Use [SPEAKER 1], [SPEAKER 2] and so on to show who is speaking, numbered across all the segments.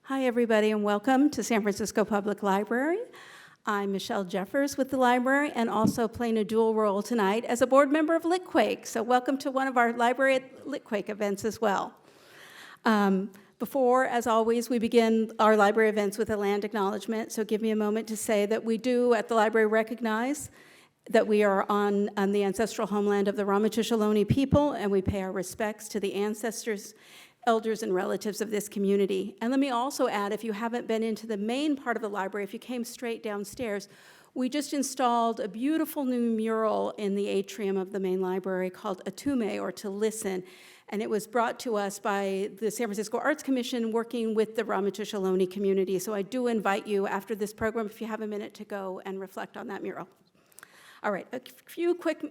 [SPEAKER 1] Hi, everybody, and welcome to San Francisco Public Library. I'm Michelle Jeffers with the library and also playing a dual role tonight as a board member of Litquake. So welcome to one of our Library at Litquake events as well. Before, as always, we begin our library events with a land acknowledgement. So give me a moment to say that we do at the library recognize that we are on the ancestral homeland of the Ramaytush Ohlone people, and we pay our respects to the ancestors, elders, and relatives of this community. And let me also add, if you haven't been into the main part of the library, if you came straight downstairs, we just installed a beautiful new mural in the atrium of the main library called Atume, or To Listen. And it was brought to us by the San Francisco Arts Commission working with the Ramaytush Ohlone community. So I do invite you after this program, if you have a minute, to go and reflect on that mural. All right, a few quick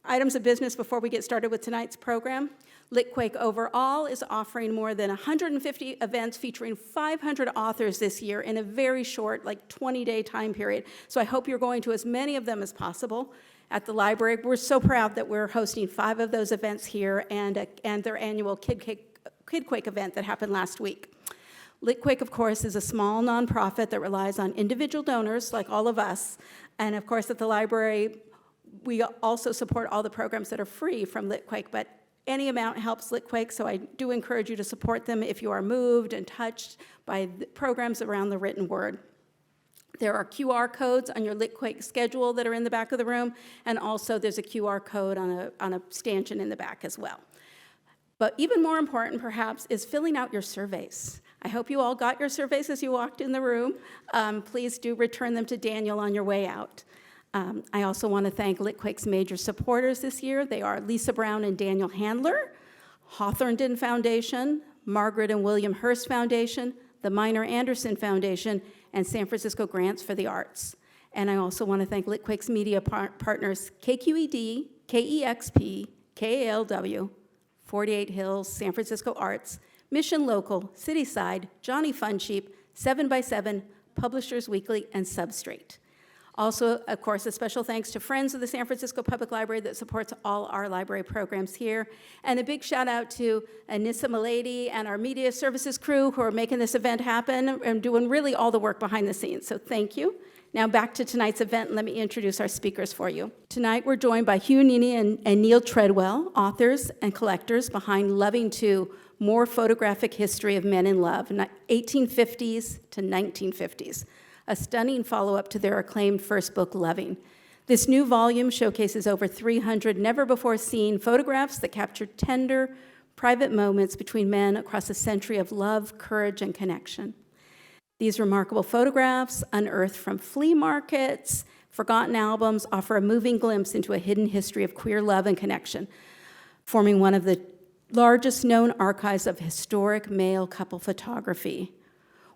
[SPEAKER 1] items of business before we get started with tonight's program. Litquake overall is offering more than 150 events featuring 500 authors this year in a very short, like 20-day time period. So I hope you're going to as many of them as possible at the library. We're so proud that we're hosting 5 of those events here and their annual KidQuake event that happened last week. Litquake, of course, is a small nonprofit that relies on individual donors like all of us. And of course, at the library, we also support all the programs that are free from Litquake, but any amount helps Litquake, so I do encourage you to support them if you are moved and touched by the programs around the written word. There are QR codes on your Litquake schedule that are in the back of the room, and also there's a QR code on a stanchion in the back as well. But even more important, perhaps, is filling out your surveys. I hope you all got your surveys as you walked in the room. Please do return them to Daniel on your way out. I also want to thank Litquake's major supporters this year. They are Lisa Brown and Daniel Handler, Hawthornden Foundation, Margaret and William Hearst Foundation, the Minor Anderson Foundation, and San Francisco Grants for the Arts. And I also want to thank Litquake's media partners, KQED, KEXP, KALW, 48 Hills, San Francisco Arts, Mission Local, Cityside, Johnny Funsheep, 7x7, Publishers Weekly, and Substrate. Also, of course, a special thanks to Friends of the San Francisco Public Library that supports all our library programs here. And a big shout out to Anissa Milady and our media services crew who are making this event happen and doing really all the work behind the scenes. So thank you. Now back to tonight's event, and let me introduce our speakers for you. Tonight we're joined by Hugh Nini and Neal Treadwell, authors and collectors behind Loving To, More Photographic History of Men in Love, 1850s to 1950s, a stunning follow-up to their acclaimed first book, Loving. This new volume showcases over 300 never-before-seen photographs that capture tender, private moments between men across a century of love, courage, and connection. These remarkable photographs, unearthed from flea markets, forgotten albums, offer a moving glimpse into a hidden history of queer love and connection, forming one of the largest known archives of historic male couple photography.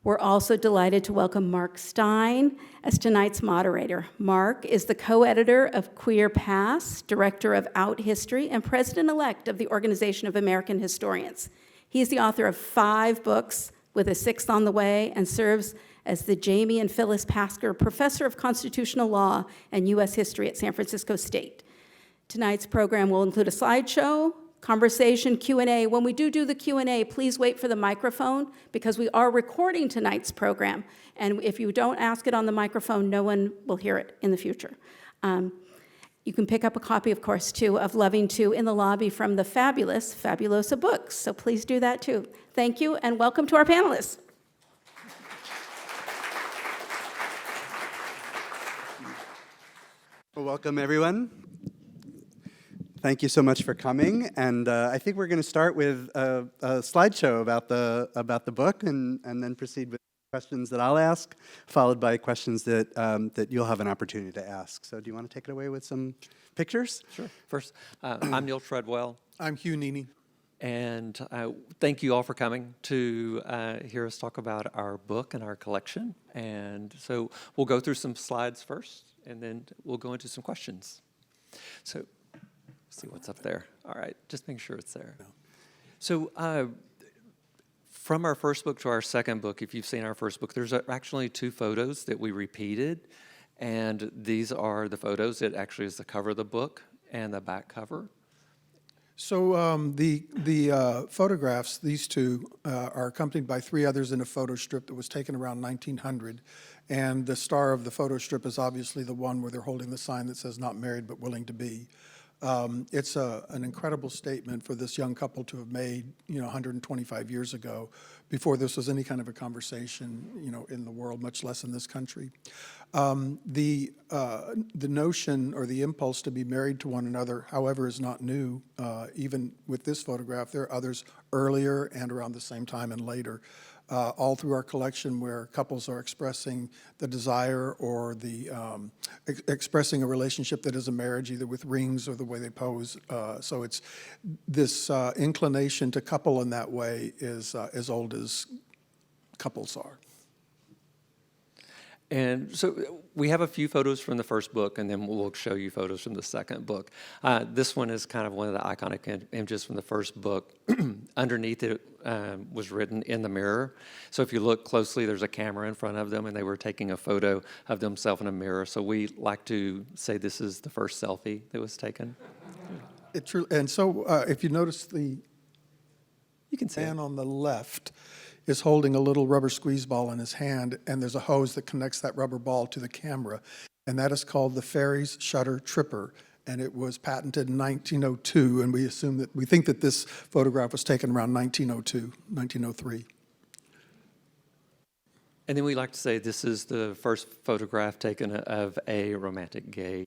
[SPEAKER 1] We're also delighted to welcome Marc Stein as tonight's moderator. Marc is the co-editor of Queer Past, director of Out History, and president-elect of the Organization of American Historians. He's the author of 5 books, with a 6th on the way, and serves as the Jamie and Phyllis Pasker Professor of Constitutional Law and U.S. History at San Francisco State. Tonight's program will include a slideshow, conversation, Q&A. When we do the Q&A, please wait for the microphone because we are recording tonight's program. And if you don't ask it on the microphone, no one will hear it in the future. You can pick up a copy, of course, too, of Loving To in the lobby from the fabulous Fabulosa Books. So please do that, too. Thank you, and welcome to our panelists.
[SPEAKER 2] Well, welcome, everyone. Thank you so much for coming. And I think we're going to start with a slideshow about the book and then proceed with questions that I'll ask, followed by questions that you'll have an opportunity to ask. So do you want to take it away with some pictures?
[SPEAKER 3] Sure. First, I'm Neal Treadwell.
[SPEAKER 4] I'm Hugh Nini.
[SPEAKER 3] And thank you all for coming to hear us talk about our book and our collection. And so we'll go through some slides first, and then we'll go into some questions. So see what's up there. All right, just make sure it's there. So from our first book to our second book, if you've seen our first book, there's actually 2 photos that we repeated. And these are the photos. It actually is the cover of the book and the back cover.
[SPEAKER 4] So the photographs, these two, are accompanied by three others in a photo strip that was taken around 1900. And the star of the photo strip is obviously the one where they're holding the sign that says "Not married but willing to be." It's an incredible statement for this young couple to have made, 125 years ago, before this was any kind of a conversation, in the world, much less in this country. The notion or the impulse to be married to one another, however, is not new. Even with this photograph, there are others earlier and around the same time and later. All through our collection where couples are expressing the desire or the expressing a relationship that is a marriage, either with rings or the way they pose. So it's this inclination to couple in that way is as old as couples are.
[SPEAKER 3] And so we have a few photos from the first book, and then we'll show you photos from the second book. This one is kind of one of the iconic images from the first book. Underneath it was written "In the mirror." So if you look closely, there's a camera in front of them, and they were taking a photo of themselves in a mirror. So we like to say this is the first selfie that was taken.
[SPEAKER 4] And so if you notice
[SPEAKER 3] You can say
[SPEAKER 4] man on the left is holding a little rubber squeeze ball in his hand, and there's a hose that connects that rubber ball to the camera, and that is called the Fairies Shutter Tripper, and it was patented in 1902, and we think that this photograph was taken around 1902, 1903.
[SPEAKER 3] And then we like to say this is the first photograph taken of a romantic gay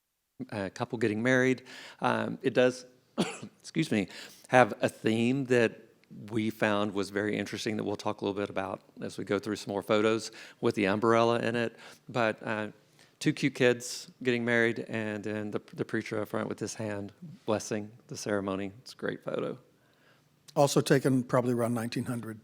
[SPEAKER 3] couple getting married. It does, excuse me, have a theme that we found was very interesting that we'll talk a little bit about as we go through some more photos with the umbrella in it. But two cute kids getting married, and then the preacher up front with his hand blessing the ceremony. It's a great photo.
[SPEAKER 4] Also taken probably around 1900.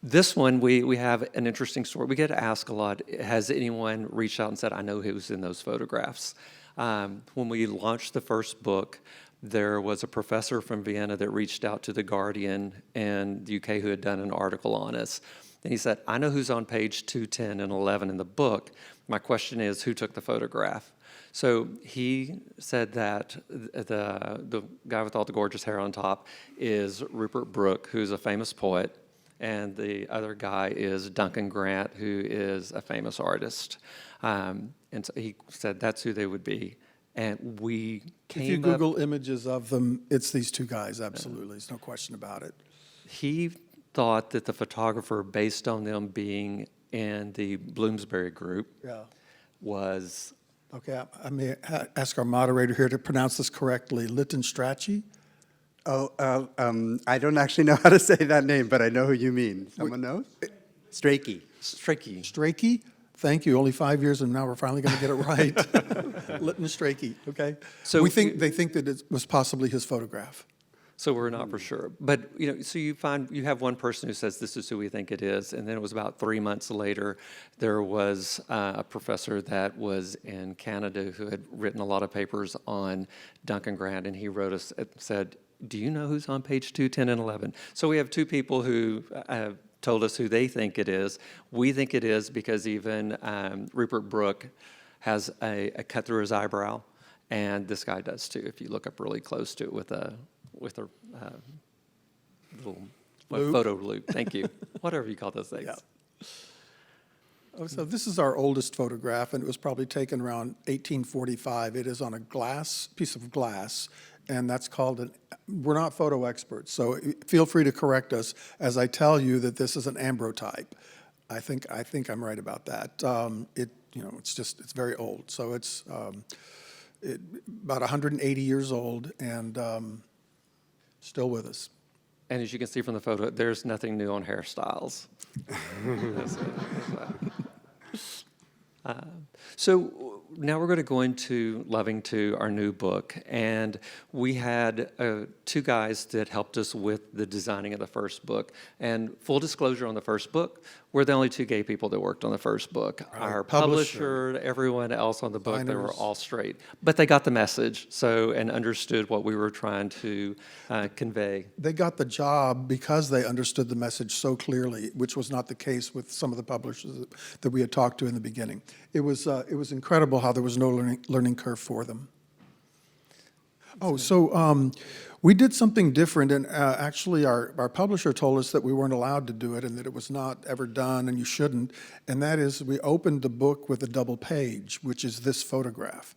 [SPEAKER 3] This one, we have an interesting story. We get asked a lot, has anyone reached out and said, I know who's in those photographs? When we launched the first book, there was a professor from Vienna that reached out to The Guardian in the UK who had done an article on us. And he said, I know who's on page 210 and 11 in the book. My question is, who took the photograph? So he said that the guy with all the gorgeous hair on top is Rupert Brooke, who's a famous poet, and the other guy is Duncan Grant, who is a famous artist. And so he said that's who they would be. And we came
[SPEAKER 4] If you Google images of them, it's these two guys, absolutely. There's no question about it.
[SPEAKER 3] He thought that the photographer, based on them being in the Bloomsbury group, was...
[SPEAKER 4] Okay, I may ask our moderator here to pronounce this correctly. Lichtenstrache?
[SPEAKER 2] I don't actually know how to say that name, but I know who you mean. Someone knows? Strachey.
[SPEAKER 4] Strachey? Thank you. Only 5 years, and now we're finally going to get it right. Lichtenstrache, okay?
[SPEAKER 3] So
[SPEAKER 4] they think that it was possibly his photograph.
[SPEAKER 3] So we're not for sure. But, so you have one person who says this is who we think it is, and then it was about 3 months later, there was a professor that was in Canada who had written a lot of papers on Duncan Grant, and he wrote us, said, do you know who's on page 210 and 11? So we have two people who told us who they think it is. We think it is because even Rupert Brooke has a cut through his eyebrow, and this guy does too, if you look up really close to it with a little photo loop. Thank you. Whatever you call those things.
[SPEAKER 4] Yeah. Oh, so this is our oldest photograph, and it was probably taken around 1845. It is on a piece of glass, and that's called we're not photo experts, so feel free to correct us as I tell you that this is an ambrotype. I think I'm right about that. It's very old. So it's about 180 years old and still with us.
[SPEAKER 3] And as you can see from the photo, there's nothing new on hairstyles. So now we're going to go into Loving to our new book, and we had two guys that helped us with the designing of the first book. And full disclosure on the first book, we're the only two gay people that worked on the first book. Our publisher, everyone else on the book, they were all straight. But they got the message, and understood what we were trying to convey.
[SPEAKER 4] They got the job because they understood the message so clearly, which was not the case with some of the publishers that we had talked to in the beginning. It was incredible how there was no learning curve for them. Oh, so we did something different, and actually our publisher told us that we weren't allowed to do it and that it was not ever done and you shouldn't, and that is we opened the book with a double page, which is this photograph.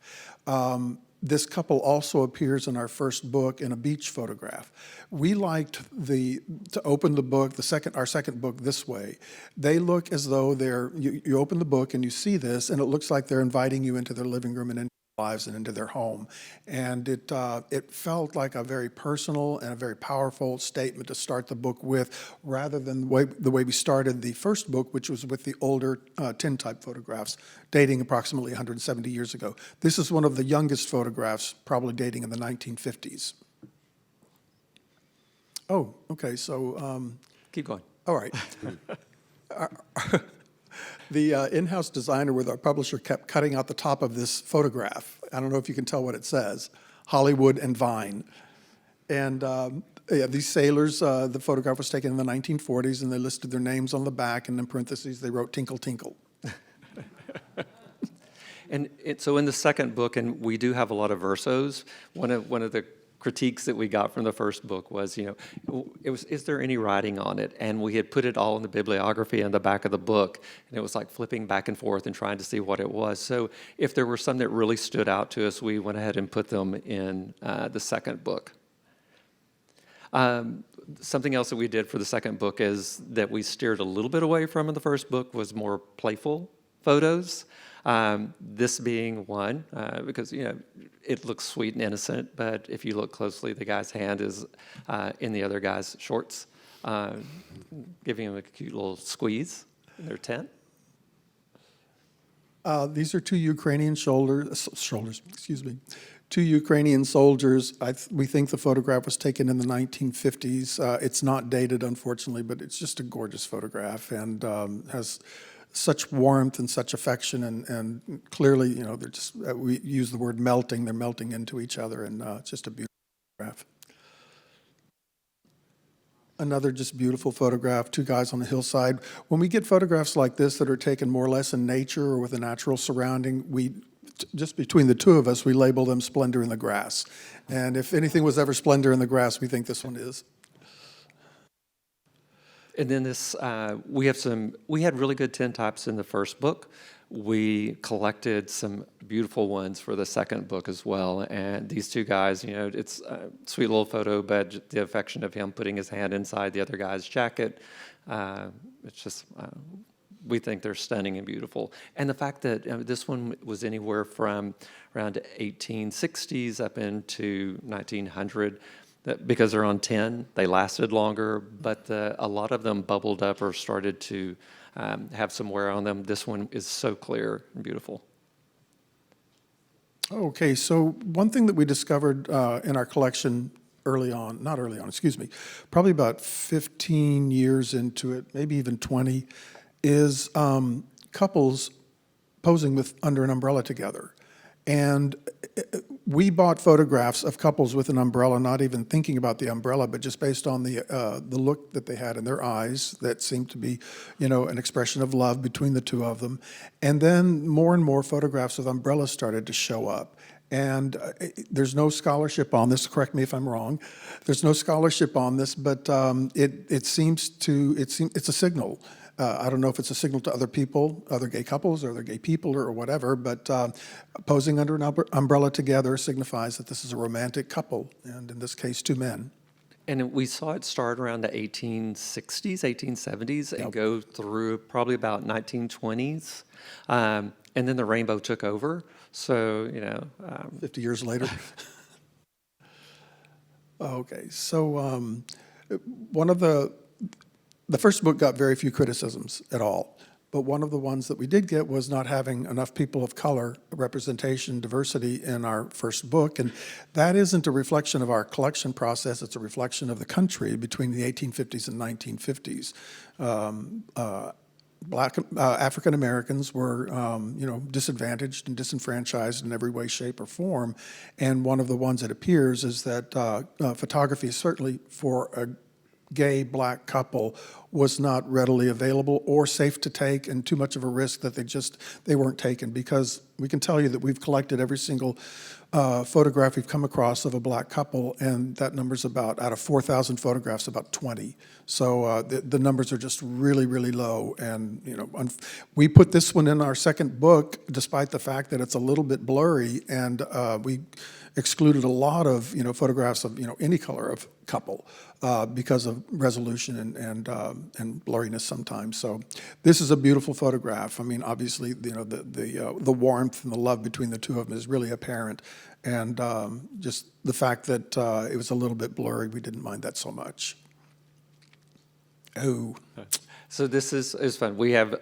[SPEAKER 4] This couple also appears in our first book in a beach photograph. We liked to open the book, our second book this way. They look as though you open the book and you see this, and it looks like they're inviting you into their living room and into their lives and into their home. And it felt like a very personal and a very powerful statement to start the book with, rather than the way we started the first book, which was with the older tintype photographs dating approximately 170 years ago. This is one of the youngest photographs, probably dating in the 1950s. Oh, okay, so...
[SPEAKER 3] Keep going.
[SPEAKER 4] all right. The in-house designer with our publisher kept cutting out the top of this photograph. I don't know if you can tell what it says, Hollywood and Vine. And yeah, these sailors, the photograph was taken in the 1940s, and they listed their names on the back, and in parentheses, they wrote Tinkle Tinkle.
[SPEAKER 3] And so in the second book, and we do have a lot of versos, one of the critiques that we got from the first book was, is there any writing on it? And we had put it all in the bibliography in the back of the book, and it was like flipping back and forth and trying to see what it was. So if there were some that really stood out to us, we went ahead and put them in the second book. Something else that we did for the second book is that we steered a little bit away from in the first book was more playful photos. This being one, because, it looks sweet and innocent, but if you look closely, the guy's hand is in the other guy's shorts, giving him a cute little squeeze in their tent.
[SPEAKER 4] These are two Ukrainian two Ukrainian soldiers. We think the photograph was taken in the 1950s. It's not dated, unfortunately, but it's just a gorgeous photograph and has such warmth and such affection, and clearly, they're just, we use the word melting, they're melting into each other, and it's just a beautiful photograph. Another just beautiful photograph, two guys on the hillside. When we get photographs like this that are taken more or less in nature or with a natural surrounding, just between the two of us, we label them Splendor in the Grass. And if anything was ever Splendor in the Grass, we think this one is.
[SPEAKER 3] And then we had really good tintypes in the first book. We collected some beautiful ones for the second book as well. And these two guys, it's a sweet little photo, but the affection of him putting his hand inside the other guy's jacket, it's just, we think they're stunning and beautiful. And the fact that this one was anywhere from around 1860s up into 1900, because they're on tin, they lasted longer, but a lot of them bubbled up or started to have some wear on them. This one is so clear and beautiful.
[SPEAKER 4] Okay, so one thing that we discovered in our collection probably about 15 years into it, maybe even 20, is couples posing under an umbrella together. And we bought photographs of couples with an umbrella, not even thinking about the umbrella, but just based on the look that they had in their eyes that seemed to be, an expression of love between the two of them. And then more and more photographs with umbrellas started to show up. And there's no scholarship on this, correct me if I'm wrong. There's no scholarship on this, but it's a signal. I don't know if it's a signal to other people, other gay couples or other gay people or whatever, but posing under an umbrella together signifies that this is a romantic couple, and in this case, two men.
[SPEAKER 3] And we saw it start around the 1860s, 1870s, and go through probably about 1920s. And then the rainbow took over. So,
[SPEAKER 4] 50 years later. Okay, so one of the first book got very few criticisms at all, but one of the ones that we did get was not having enough people of color representation, diversity in our first book, and that isn't a reflection of our collection process, it's a reflection of the country between the 1850s and 1950s. Black African Americans were, disadvantaged and disenfranchised in every way, shape, or form, and one of the ones that appears is that photography, certainly for a gay black couple was not readily available or safe to take, and too much of a risk that they weren't taken, because we can tell you that we've collected every single photograph we've come across of a black couple, and that number's about, out of 4,000 photographs, about 20. So the numbers are just really, really low. And, you know, we put this one in our second book, despite the fact that it's a little bit blurry, and we excluded a lot of, you know, photographs of, you know, any color of couple because of resolution and blurriness sometimes. So this is a beautiful photograph. I mean, obviously, you know, the warmth and the love between the two of them is really apparent. And just the fact that it was a little bit blurry, we didn't mind that so much. Oh.
[SPEAKER 3] So this is fun. We have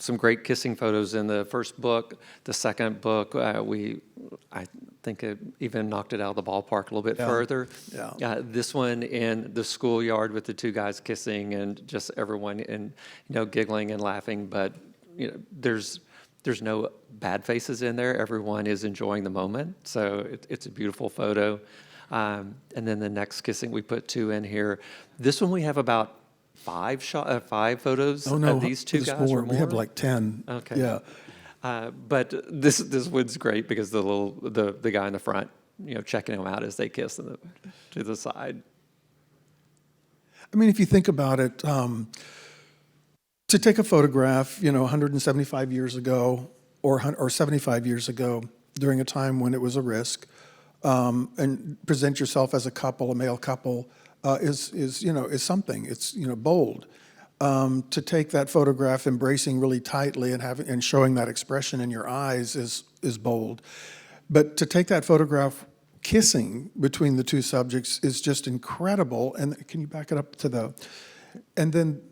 [SPEAKER 3] some great kissing photos in the first book. The second book, I think it even knocked it out of the ballpark a little bit further.
[SPEAKER 4] Yeah.
[SPEAKER 3] This one in the schoolyard with the two guys kissing and just everyone giggling and laughing. But there's no bad faces in there. Everyone is enjoying the moment. So it's a beautiful photo. And then the next kissing, we put 2 in here. This one we have about 5 photos of these two guys.
[SPEAKER 4] More.
[SPEAKER 3] Or more.
[SPEAKER 4] We have like 10.
[SPEAKER 3] Okay.
[SPEAKER 4] Yeah.
[SPEAKER 3] But this one's great because the guy in the front, checking them out as they kiss to the side.
[SPEAKER 4] I mean, if you think about it, to take a photograph, 175 years ago or 75 years ago, during a time when it was a risk, and present yourself as a couple, a male couple, is something. It's bold. To take that photograph embracing really tightly and showing that expression in your eyes is bold. But to take that photograph kissing between the two subjects is just incredible. And can you back it up to and then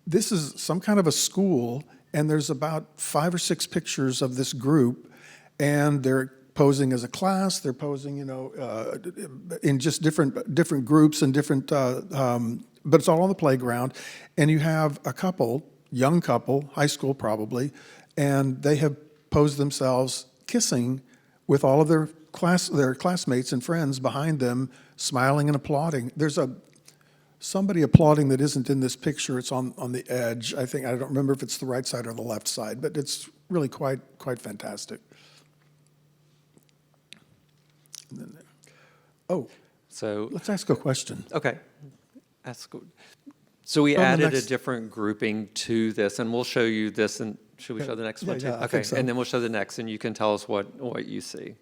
[SPEAKER 4] this is some kind of a school, and there's about 5 or 6 pictures of this group, and they're posing as a class. They're posing, in just different groups and different, but it's all on the playground. And you have a couple, young couple, high school probably, and they have posed themselves kissing with all of their classmates and friends behind them, smiling and applauding. There's somebody applauding that isn't in this picture. It's on the edge. I don't remember if it's the right side or the left side, but it's really quite fantastic. And then,
[SPEAKER 3] So
[SPEAKER 4] let's ask a question.
[SPEAKER 3] okay, so we
[SPEAKER 4] On the
[SPEAKER 3] added
[SPEAKER 4] next-
[SPEAKER 3] a different grouping to this, and we'll show you this. And should we show the next one too?
[SPEAKER 4] Yeah, I
[SPEAKER 3] Okay,
[SPEAKER 4] think so.
[SPEAKER 3] and then we'll show the next, and you can tell us what you see.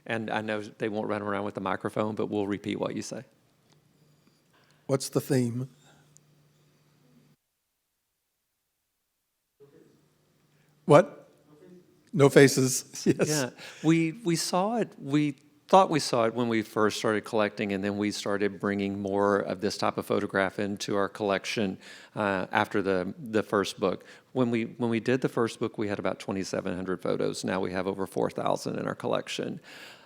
[SPEAKER 3] And I know they won't run around with the microphone, but we'll repeat what you say.
[SPEAKER 4] What's the theme? What? No faces. Yes.
[SPEAKER 3] Yeah, we saw it. We thought we saw it when we first started collecting, and then we started bringing more of this type of photograph into our collection after the first book. When we did the first book, we had about 2,700 photos. Now we have over 4,000 in our collection.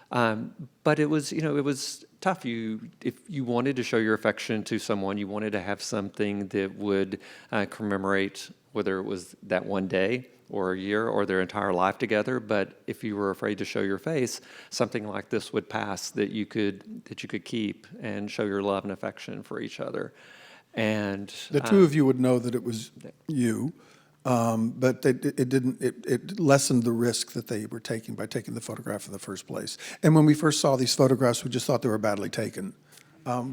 [SPEAKER 3] But it was tough. If you wanted to show your affection to someone, you wanted to have something that would commemorate whether it was that one day or a year or their entire life together. But if you were afraid to show your face, something like this would pass that you could keep and show your love and affection for each other. And
[SPEAKER 4] The two of you would know that it was you, but it lessened the risk that they were taking by taking the photograph in the first place. And when we first saw these photographs, we just thought they were badly taken.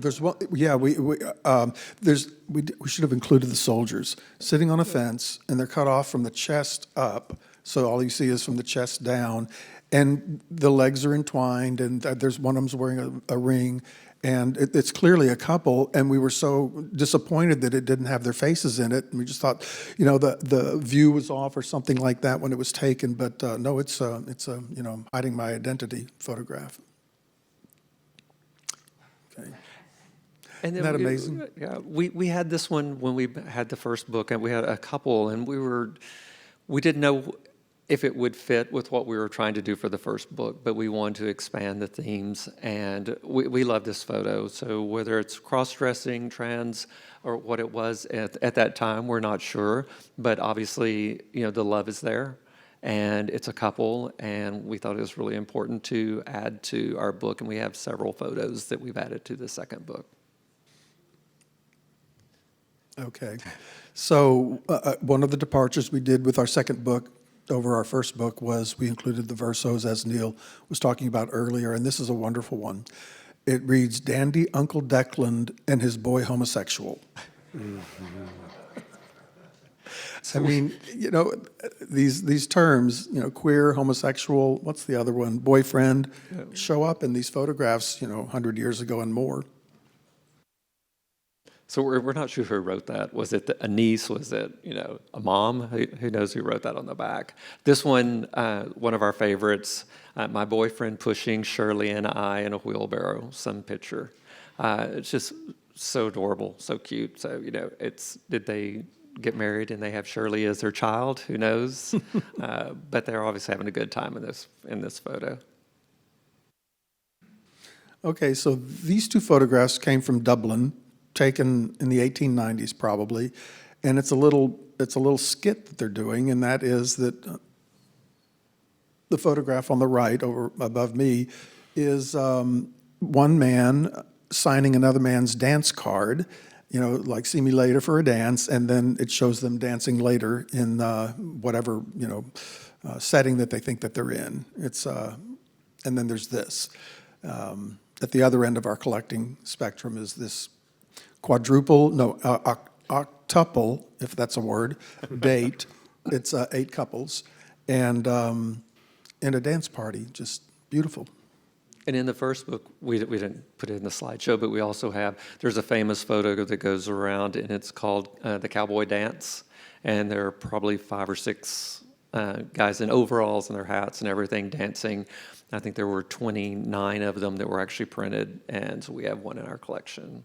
[SPEAKER 4] There's one, yeah, we should have included the soldiers sitting on a fence, and they're cut off from the chest up, so all you see is from the chest down, and the legs are entwined, and there's one of them's wearing a ring, and it's clearly a couple, and we were so disappointed that it didn't have their faces in it, and we just thought, the view was off or something like that when it was taken, but no, it's a hiding my identity photograph. Okay.
[SPEAKER 3] And then
[SPEAKER 4] Isn't that amazing?
[SPEAKER 3] Yeah, we had this one when we had the first book, and we had a couple, and we didn't know if it would fit with what we were trying to do for the first book, but we wanted to expand the themes, and we love this photo. So whether it's cross-dressing, trans, or what it was at that time, we're not sure, but obviously, the love is there. And it's a couple, and we thought it was really important to add to our book, and we have several photos that we've added to the second book.
[SPEAKER 4] Okay. So one of the departures we did with our second book over our first book was we included the versos, as Neil was talking about earlier, and this is a wonderful one. It reads, "Dandy Uncle Declan and his boy homosexual." I mean, you know, these terms, you know, queer, homosexual, what's the other one? Boyfriend, show up in these photographs, you know, 100 years ago and more.
[SPEAKER 3] So we're not sure who wrote that. Was it a niece? Was it, you know, a mom? Who knows who wrote that on the back? This one of our favorites, my boyfriend pushing Shirley and I in a wheelbarrow, some picture. It's just so adorable, so cute. So, you know, did they get married and they have Shirley as their child? Who knows? But they're obviously having a good time in this photo.
[SPEAKER 4] Okay, so these two photographs came from Dublin, taken in the 1890s probably, and it's a little skit that they're doing, and that is that the photograph on the right over above me is one man signing another man's dance card, you know, like see me later for a dance, and then it shows them dancing later in whatever, you know, setting that they think that they're in. It's and then there's this. At the other end of our collecting spectrum is this octuple, if that's a word, date. It's 8 couples, and in a dance party, just beautiful.
[SPEAKER 3] And in the first book, we didn't put it in the slideshow, but we also there's a famous photo that goes around, and it's called the Cowboy Dance. And there are probably 5 or 6 guys in overalls and their hats and everything dancing. I think there were 29 of them that were actually printed, and so we have one in our collection.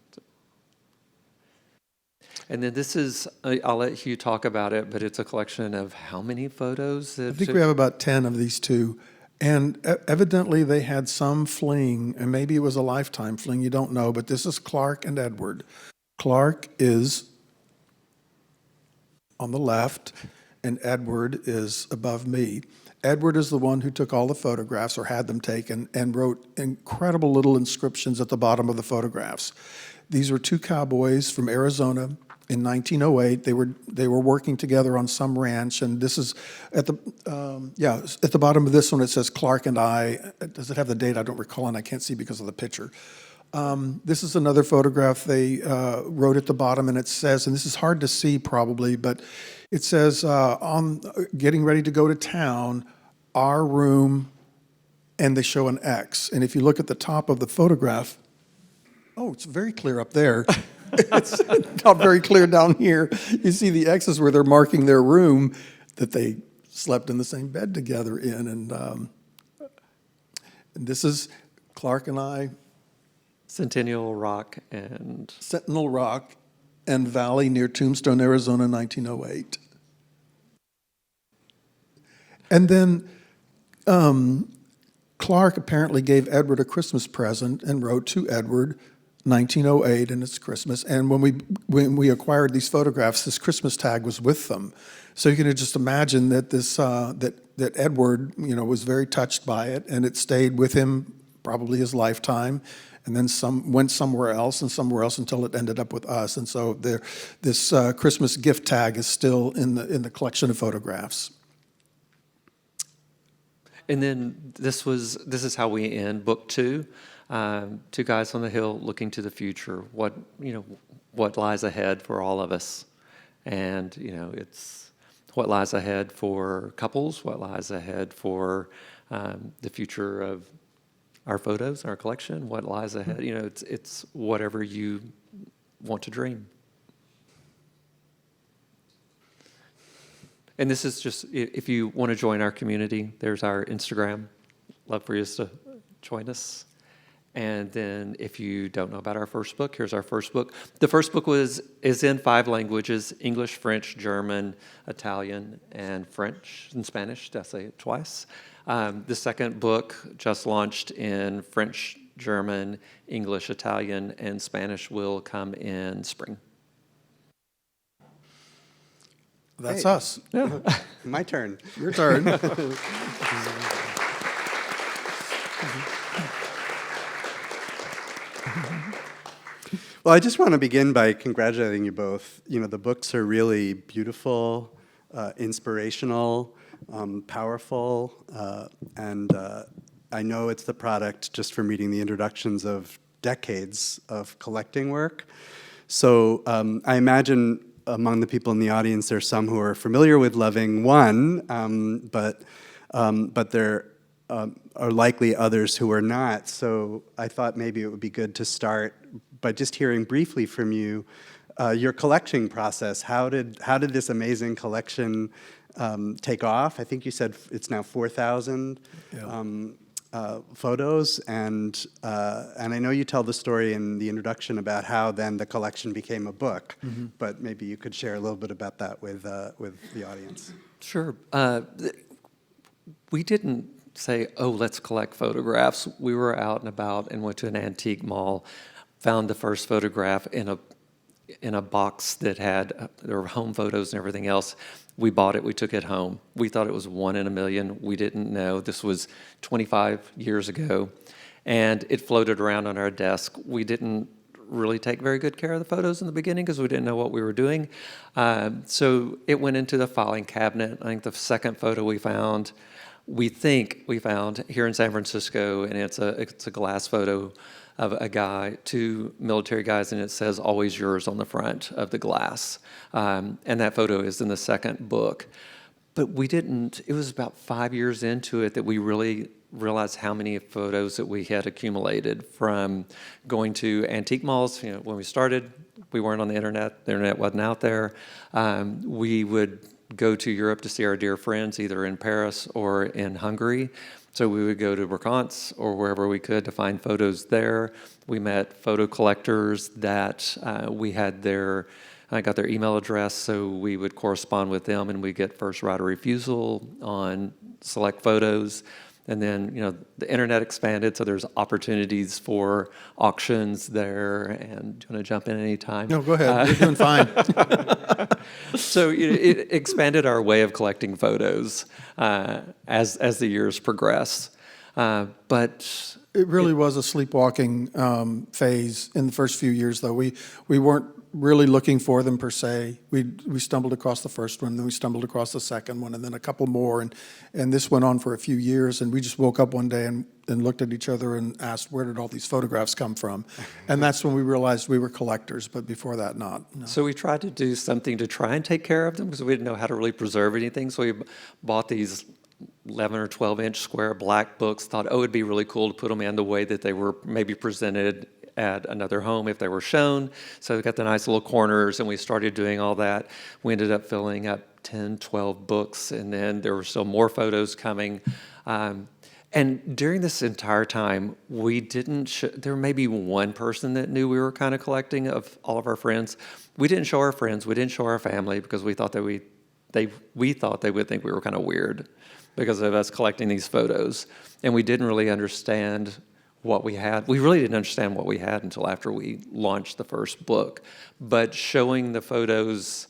[SPEAKER 3] And then this is, I'll let Hugh talk about it, but it's a collection of how many photos?
[SPEAKER 4] I think we have about 10 of these two. And evidently they had some fling, and maybe it was a lifetime fling, you don't know, but this is Clark and Edward. Clark is on the left, and Edward is above me. Edward is the one who took all the photographs, or had them taken, and wrote incredible little inscriptions at the bottom of the photographs. These were 2 cowboys from Arizona in 1908. They were working together on some ranch, and this is at the at the bottom of this one. It says Clark and I. Does it have the date? I don't recall, and I can't see because of the picture. This is another photograph they wrote at the bottom, and it says, and this is hard to see probably, but it says on getting ready to go to town, our room, and they show an X. And if you look at the top of the photograph, oh, it's very clear up there. It's not very clear down here. You see the X's where they're marking their room that they slept in the same bed together in. And this is Clark and I.
[SPEAKER 3] Centennial Rock and
[SPEAKER 4] Sentinel Rock and Valley near Tombstone, Arizona, 1908. And then Clark apparently gave Edward a Christmas present and wrote to Edward, 1908, and it's Christmas. And when we acquired these photographs, this Christmas tag was with them. So you can just imagine that this that Edward, you know, was very touched by it, and it stayed with him probably his lifetime, and then went somewhere else until it ended up with us. And so this Christmas gift tag is still in the collection of photographs.
[SPEAKER 3] And then this is how we end book 2. 2 guys on the hill looking to the future. What lies ahead for all of us, and you know, it's what lies ahead for couples. What lies ahead for the future of our photos, our collection. What lies ahead? You know, it's whatever you want to dream. And this is just, if you want to join our community, there's our Instagram. Love for you to join us. And then if you don't know about our first book, here's our first book. The first book is in 5 languages: English, French, German, Italian, and French, and Spanish. Did I say it twice? The second book just launched in French, German, English, Italian, and Spanish will come in spring.
[SPEAKER 4] That's
[SPEAKER 2] Hey.
[SPEAKER 4] us.
[SPEAKER 3] Yeah.
[SPEAKER 2] My turn.
[SPEAKER 4] Your turn.
[SPEAKER 2] Well, I just want to begin by congratulating you both. You know, the books are really beautiful, inspirational, powerful, and I know it's the product, just from reading the introductions, of decades of collecting work. So I imagine among the people in the audience, there's some who are familiar with Loving One, but there are likely others who are not. So I thought maybe it would be good to start by just hearing briefly from you your collecting process. How did this amazing collection take off? I think you said it's now 4,000 photos, and I know you tell the story in the introduction about how then the collection became a book, but maybe you could share a little bit about that with the audience.
[SPEAKER 3] Sure. We didn't say, oh, let's collect photographs. We were out and about and went to an antique mall, found the first photograph in a box that had there were home photos and everything else. We bought it, we took it home. We thought it was 1 in a million. We didn't know. This was 25 years ago, and it floated around on our desk. We didn't really take very good care of the photos in the beginning because we didn't know what we were doing. So it went into the filing cabinet. I think the second photo we found here in San Francisco, and it's a glass photo of a guy, 2 military guys, and it says "Always Yours" on the front of the glass. And that photo is in the second book. But we didn't, it was about 5 years into it that we really realized how many photos that we had accumulated from going to antique malls. You know, when we started, we weren't on the internet wasn't out there. We would go to Europe to see our dear friends, either in Paris or in Hungary. So we would go to Bracants or wherever we could to find photos there. We met photo collectors that I got their email address, so we would correspond with them, and we get first right of refusal on select photos. And then, you know, the internet expanded, so there's opportunities for auctions there. And do you want to jump in any time?
[SPEAKER 4] No, go ahead. You're doing fine.
[SPEAKER 3] So it expanded our way of collecting photos as the years progress. But
[SPEAKER 4] It really was a sleepwalking phase in the first few years, though. We weren't really looking for them per se. We stumbled across the first one, then we stumbled across the second one, and then a couple more, and this went on for a few years, and we just woke up one day and looked at each other and asked, where did all these photographs come from? And that's when we realized we were collectors, but before that, not. No.
[SPEAKER 3] So we tried to do something to try and take care of them because we didn't know how to really preserve anything. So we bought these 11 or 12-inch square black books, thought, oh, it'd be really cool to put them in the way that they were maybe presented at another home if they were shown. So we got the nice little corners, and we started doing all that. We ended up filling up 10, 12 books, and then there were still more photos coming. And during this entire time, we didn't there may be one person that knew we were kind of collecting of all of our friends. We didn't show our friends, we didn't show our family, because we thought that we thought they would think we were kind of weird because of us collecting these photos. And we didn't really understand what we had. We really didn't understand what we had until after we launched the first book. But showing the photos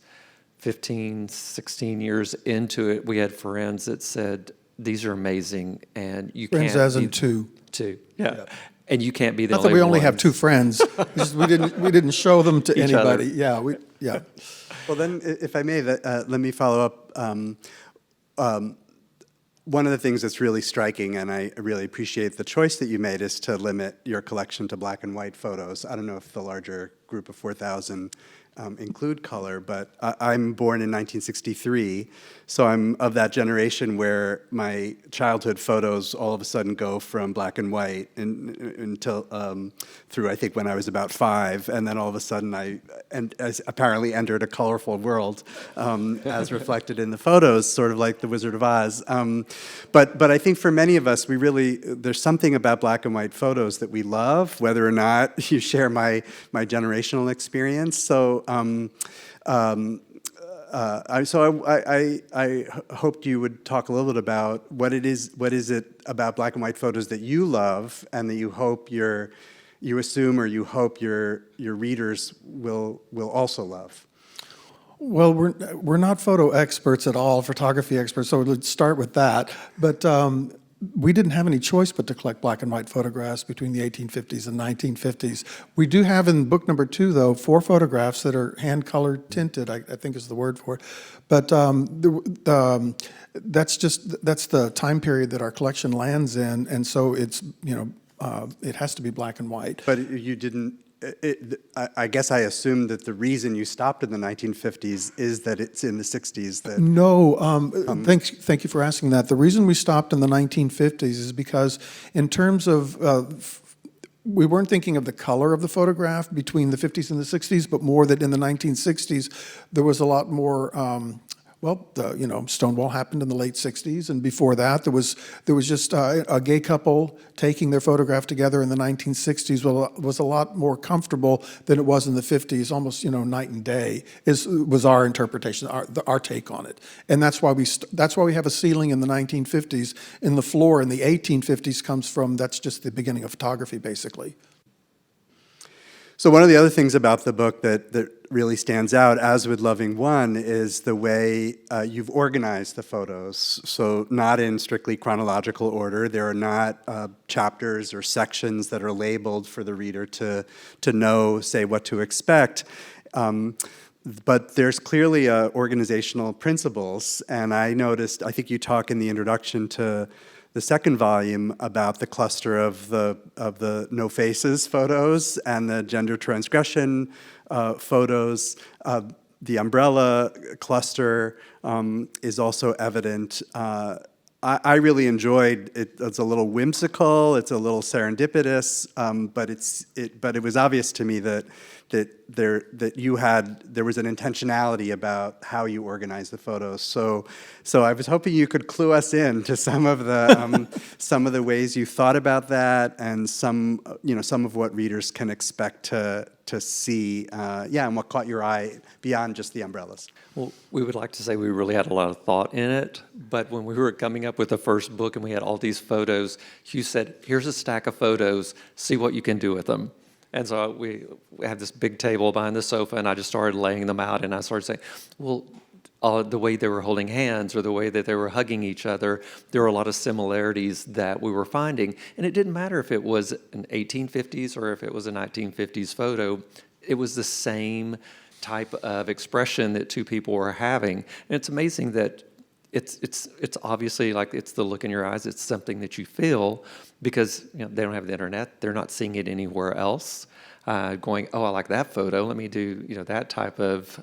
[SPEAKER 3] 15, 16 years into it, we had friends that said, these are amazing, and you can't...
[SPEAKER 4] Friends as in two.
[SPEAKER 3] Two, yeah. And you can't be the
[SPEAKER 4] Not
[SPEAKER 3] only
[SPEAKER 4] that we only
[SPEAKER 3] one.
[SPEAKER 4] have two friends. We didn't show them to
[SPEAKER 3] Each
[SPEAKER 4] anybody.
[SPEAKER 3] other.
[SPEAKER 4] Yeah.
[SPEAKER 2] Well, then, if I may, let me follow up. One of the things that's really striking, and I really appreciate the choice that you made, is to limit your collection to black and white photos. I don't know if the larger group of 4,000 include color, but I'm born in 1963, so I'm of that generation where my childhood photos all of a sudden go from black and white until through, I think, when I was about 5, and then all of a sudden I apparently entered a colorful world as reflected in the photos, sort of like the Wizard of Oz. But I think for many of us, there's something about black and white photos that we love, whether or not you share my generational experience. So I hoped you would talk a little bit about what is it about black and white photos that you love, and that you hope you hope your readers will also love.
[SPEAKER 4] Well, we're not photo experts at all, photography experts, so let's start with that. But we didn't have any choice but to collect black and white photographs between the 1850s and 1950s. We do have in book number 2, though, 4 photographs that are hand-colored tinted, I think is the word for it. But that's the time period that our collection lands in, and so it's, it has to be black and white.
[SPEAKER 2] But you didn't, I guess I assumed that the reason you stopped in the 1950s is that it's in the 60s that...
[SPEAKER 4] No, thank you for asking that. The reason we stopped in the 1950s is because in terms of, we weren't thinking of the color of the photograph between the 50s and the 60s, but more that in the 1960s, there was a lot more, Stonewall happened in the late 60s, and before that, there was just a gay couple taking their photograph together in the 1960s was a lot more comfortable than it was in the 50s, almost, night and day, was our interpretation, our take on it. And that's why we have a ceiling in the 1950s, and the floor in the 1850s comes from, that's just the beginning of photography, basically.
[SPEAKER 2] So one of the other things about the book that really stands out, as with Loving One, is the way you've organized the photos. So not in strictly chronological order. There are not chapters or sections that are labeled for the reader to know, say, what to expect. But there's clearly organizational principles, and I noticed, I think you talk in the introduction to the second volume about the cluster of the no faces photos and the gender transgression photos. The umbrella cluster is also evident. I really enjoyed it. It's a little whimsical. It's a little serendipitous. But it was obvious to me that there was an intentionality about how you organize the photos. So I was hoping you could clue us in to some of the ways you thought about that, and some of what readers can expect to see, and what caught your eye beyond just the umbrellas.
[SPEAKER 3] Well, we would like to say we really had a lot of thought in it, but when we were coming up with the first book and we had all these photos, Hugh said, "Here's a stack of photos, see what you can do with them." And so we had this big table behind the sofa, and I just started laying them out, and I started saying, well, the way they were holding hands or the way that they were hugging each other, there were a lot of similarities that we were finding. And it didn't matter if it was an 1850s or if it was a 1950s photo. It was the same type of expression that two people were having. And it's amazing that it's obviously like it's the look in your eyes. It's something that you feel because they don't have the internet. They're not seeing it anywhere else. Going, oh, I like that photo. Let me do that type of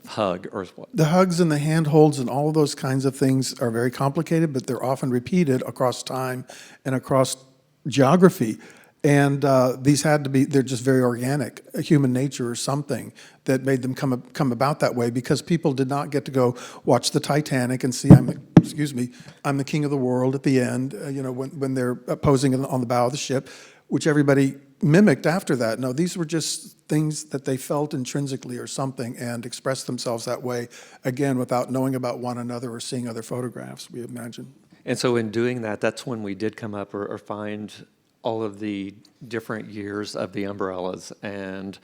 [SPEAKER 3] hug or what.
[SPEAKER 4] The hugs and the handholds and all of those kinds of things are very complicated, but they're often repeated across time and across geography. And these had to be, they're just very organic, a human nature or something that made them come about that way, because people did not get to go watch the Titanic and see, I'm the king of the world at the end, when they're posing on the bow of the ship, which everybody mimicked after that. No, these were just things that they felt intrinsically or something and expressed themselves that way, again, without knowing about one another or seeing other photographs, we imagine.
[SPEAKER 3] And so in doing that, that's when we did come up or find all of the different years of the umbrellas. And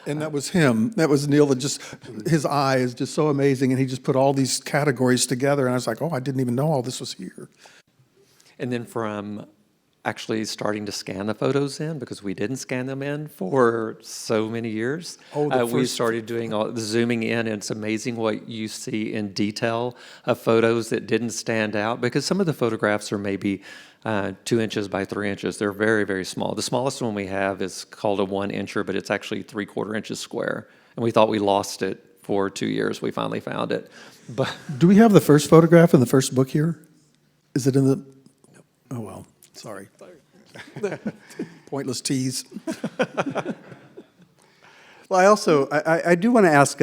[SPEAKER 4] that was him. That was Neal, that just, his eye is just so amazing, and he just put all these categories together, and I was like, oh, I didn't even know all this was here.
[SPEAKER 3] And then from actually starting to scan the photos in, because we didn't scan them in for so many years. We started doing all the zooming in, and it's amazing what you see in detail of photos that didn't stand out, because some of the photographs are maybe 2 inches by 3 inches. They're very, very small. The smallest one we have is called a 1-incher, but it's actually 3/4 inches square. And we thought we lost it for 2 years. We finally found it. But
[SPEAKER 4] do we have the first photograph in the first book here? Is it in the? Oh well, sorry. Pointless tease.
[SPEAKER 2] Well, I do want to ask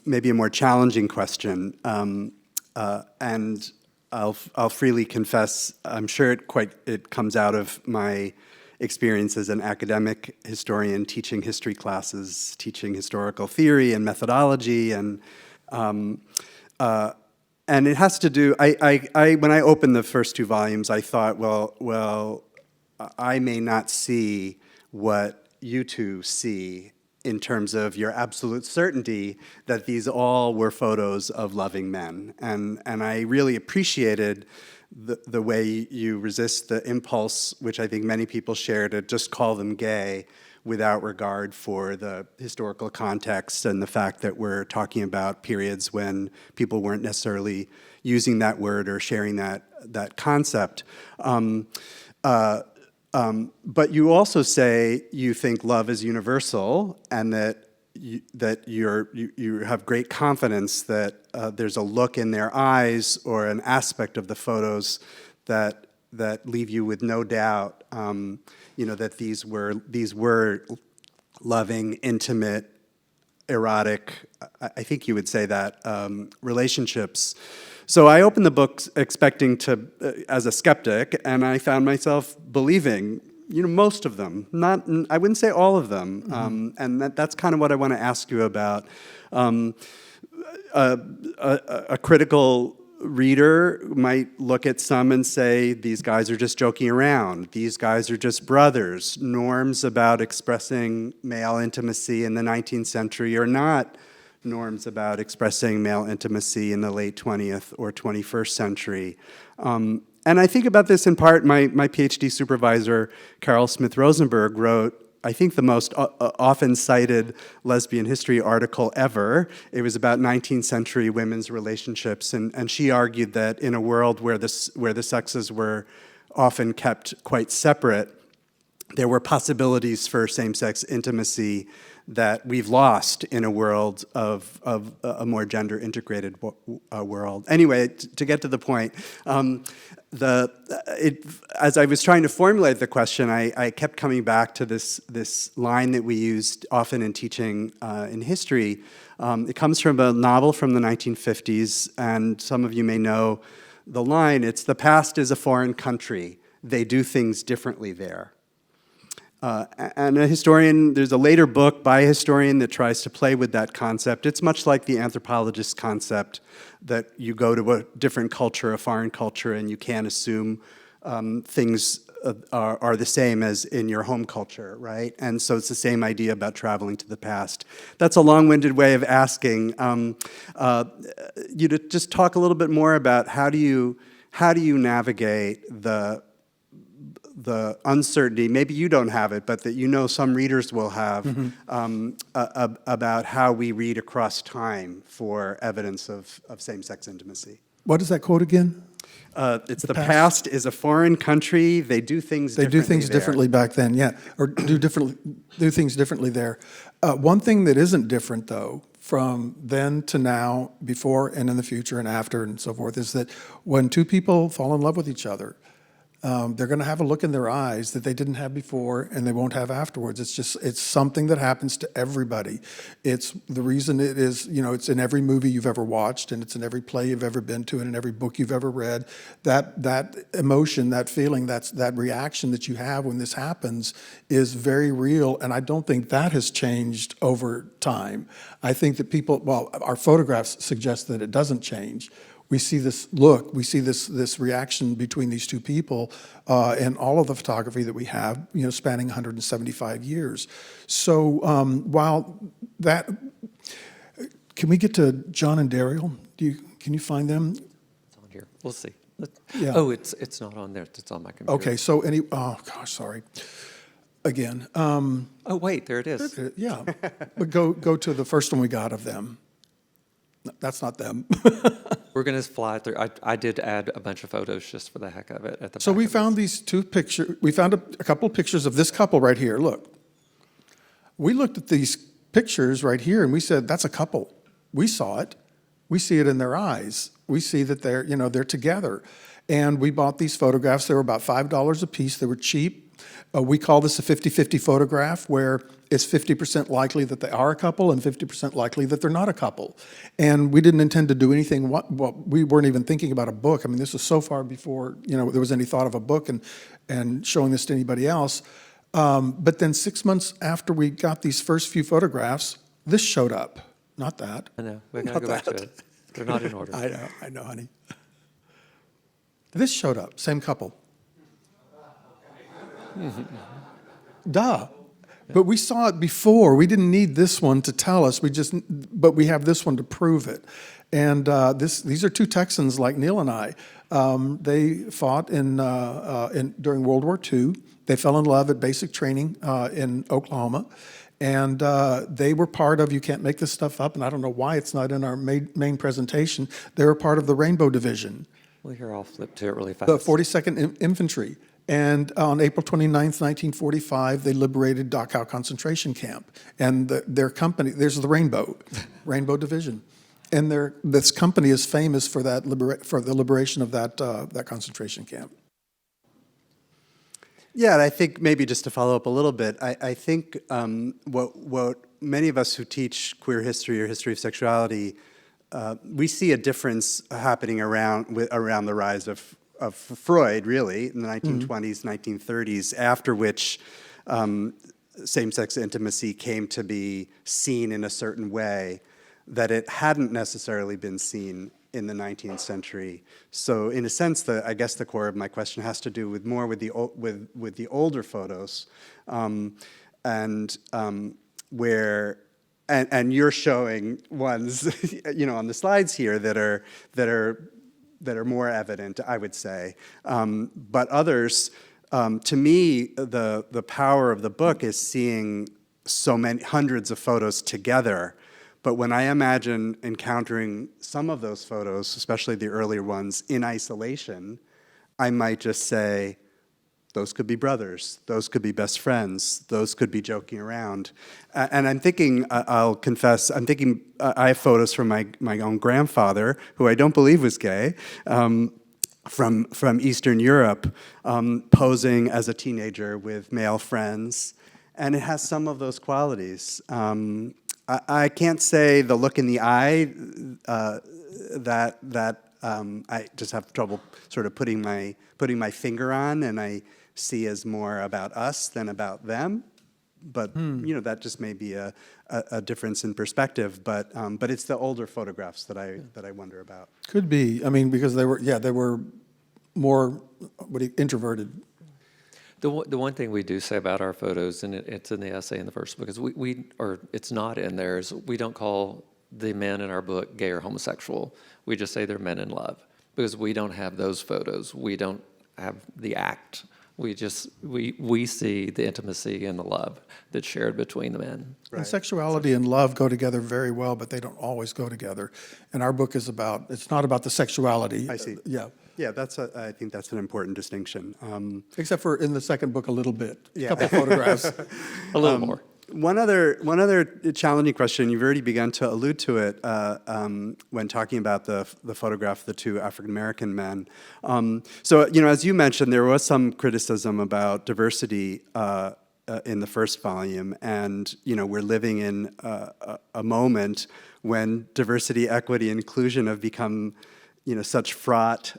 [SPEAKER 2] maybe a more challenging question, and I'll freely confess, I'm sure it comes out of my experience as an academic historian teaching history classes, teaching historical theory and methodology, and it has to do. When I opened the first 2 volumes, I thought, well, I may not see what you two see in terms of your absolute certainty that these all were photos of loving men. And I really appreciated the way you resist the impulse, which I think many people share, to just call them gay without regard for the historical context and the fact that we're talking about periods when people weren't necessarily using that word or sharing that concept. But you also say you think love is universal, and that you have great confidence that there's a look in their eyes or an aspect of the photos that leave you with no doubt, that these were loving, intimate, erotic, I think you would say that, relationships. So I opened the book expecting to, as a skeptic, and I found myself believing, most of them. I wouldn't say all of them. And that's kind of what I want to ask you about. A critical reader might look at some and say, these guys are just joking around. These guys are just brothers. Norms about expressing male intimacy in the 19th century are not norms about expressing male intimacy in the late 20th or 21st century. And I think about this in part, my PhD supervisor, Carol Smith Rosenberg, wrote, I think, the most often cited lesbian history article ever. It was about 19th century women's relationships, and she argued that in a world where the sexes were often kept quite separate, there were possibilities for same-sex intimacy that we've lost in a world of a more gender-integrated world. Anyway, to get to the point, as I was trying to formulate the question, I kept coming back to this line that we used often in teaching in history. It comes from a novel from the 1950s, and some of you may know the line, it's "The past is a foreign country. They do things differently there." And there's a later book by a historian that tries to play with that concept. It's much like the anthropologist concept that you go to a different culture, a foreign culture, and you can't assume things are the same as in your home culture, right? And so it's the same idea about traveling to the past. That's a long-winded way of asking you to just talk a little bit more about how do you navigate the uncertainty, maybe you don't have it, but that some readers will have, about how we read across time for evidence of same-sex intimacy.
[SPEAKER 4] What is that quote again?
[SPEAKER 2] It's the past is a foreign country. They do things differently.
[SPEAKER 4] They do things differently back then, yeah, or do things differently there. One thing that isn't different, though, from then to now, before and in the future and after and so forth, is that when two people fall in love with each other, they're going to have a look in their eyes that they didn't have before and they won't have afterwards. It's something that happens to everybody. It's the reason it is, it's in every movie you've ever watched, and it's in every play you've ever been to, and in every book you've ever read. That emotion, that feeling, that reaction that you have when this happens is very real, and I don't think that has changed over time. I think that our photographs suggest that it doesn't change. We see this look, we see this reaction between these two people in all of the photography that we have, spanning 175 years. So while that, can we get to John and Daryl? Can you find them?
[SPEAKER 3] It's on here. We'll see.
[SPEAKER 4] Yeah.
[SPEAKER 3] Oh, it's not on there. It's on my computer.
[SPEAKER 4] Okay, so sorry. Again.
[SPEAKER 3] Oh, wait, there it is.
[SPEAKER 4] Yeah, but go to the first one we got of them. That's not them.
[SPEAKER 3] We're going to fly through. I did add a bunch of photos just for the heck of it.
[SPEAKER 4] So we found these two pictures. We found a couple pictures of this couple right here. Look. We looked at these pictures right here and we said, that's a couple. We saw it. We see it in their eyes. We see that they're together. And we bought these photographs. They were about $5 a piece. They were cheap. We call this a 50-50 photograph, where it's 50% likely that they are a couple and 50% likely that they're not a couple. And we didn't intend to do anything. We weren't even thinking about a book. I mean, this was so far before there was any thought of a book and showing this to anybody else. But then 6 months after we got these first few photographs, this showed up. Not that.
[SPEAKER 3] I know. We're going to go back to it. They're not in order.
[SPEAKER 4] I know, honey. This showed up, same couple. Duh. But we saw it before. We didn't need this one to tell us. But we have this one to prove it. And these are two Texans like Neil and I. They fought during World War II. They fell in love at basic training in Oklahoma. And they were part of, you can't make this stuff up, and I don't know why it's not in our main presentation, they were part of the Rainbow Division.
[SPEAKER 3] Well, here, I'll flip to it really fast.
[SPEAKER 4] The 42nd Infantry. And on April 29th, 1945, they liberated Dachau concentration camp. And their company, there's the Rainbow Division. And this company is famous for for the liberation of that concentration camp.
[SPEAKER 2] Yeah, and I think maybe just to follow up a little bit, I think what many of us who teach queer history or history of sexuality, we see a difference happening around the rise of Freud, really, in the 1920s, 1930s, after which same-sex intimacy came to be seen in a certain way that it hadn't necessarily been seen in the 19th century. So in a sense, I guess the core of my question has to do with more with the older photos, and you're showing ones, on the slides here that are more evident, I would say. But others, to me, the power of the book is seeing so many hundreds of photos together. But when I imagine encountering some of those photos, especially the earlier ones, in isolation, I might just say, those could be brothers, those could be best friends, those could be joking around. And I'm thinking, I'll confess, I have photos from my own grandfather, who I don't believe was gay, from Eastern Europe, posing as a teenager with male friends. And it has some of those qualities. I can't say the look in the eye that I just have trouble sort of putting my finger on, and I see as more about us than about them. But that just may be a difference in perspective. But it's the older photographs that I wonder about.
[SPEAKER 4] Could be. I mean, because they were more introverted.
[SPEAKER 3] The one thing we do say about our photos, and it's in the essay in the first book, is or it's not in there, is we don't call the men in our book gay or homosexual. We just say they're men in love, because we don't have those photos. We don't have the act. We see the intimacy and the love that's shared between the men.
[SPEAKER 4] Right. And sexuality and love go together very well, but they don't always go together. And our book is it's not about the sexuality.
[SPEAKER 2] I see.
[SPEAKER 4] Yeah.
[SPEAKER 2] Yeah, I think that's an important distinction.
[SPEAKER 4] Except for in the second book a little bit.
[SPEAKER 2] Yeah.
[SPEAKER 4] A couple of photographs.
[SPEAKER 3] A little more.
[SPEAKER 2] One other challenging question, you've already begun to allude to it when talking about the photograph of the two African-American men. So, as you mentioned, there was some criticism about diversity in the first volume, and, we're living in a moment when diversity, equity, inclusion have become, such fraught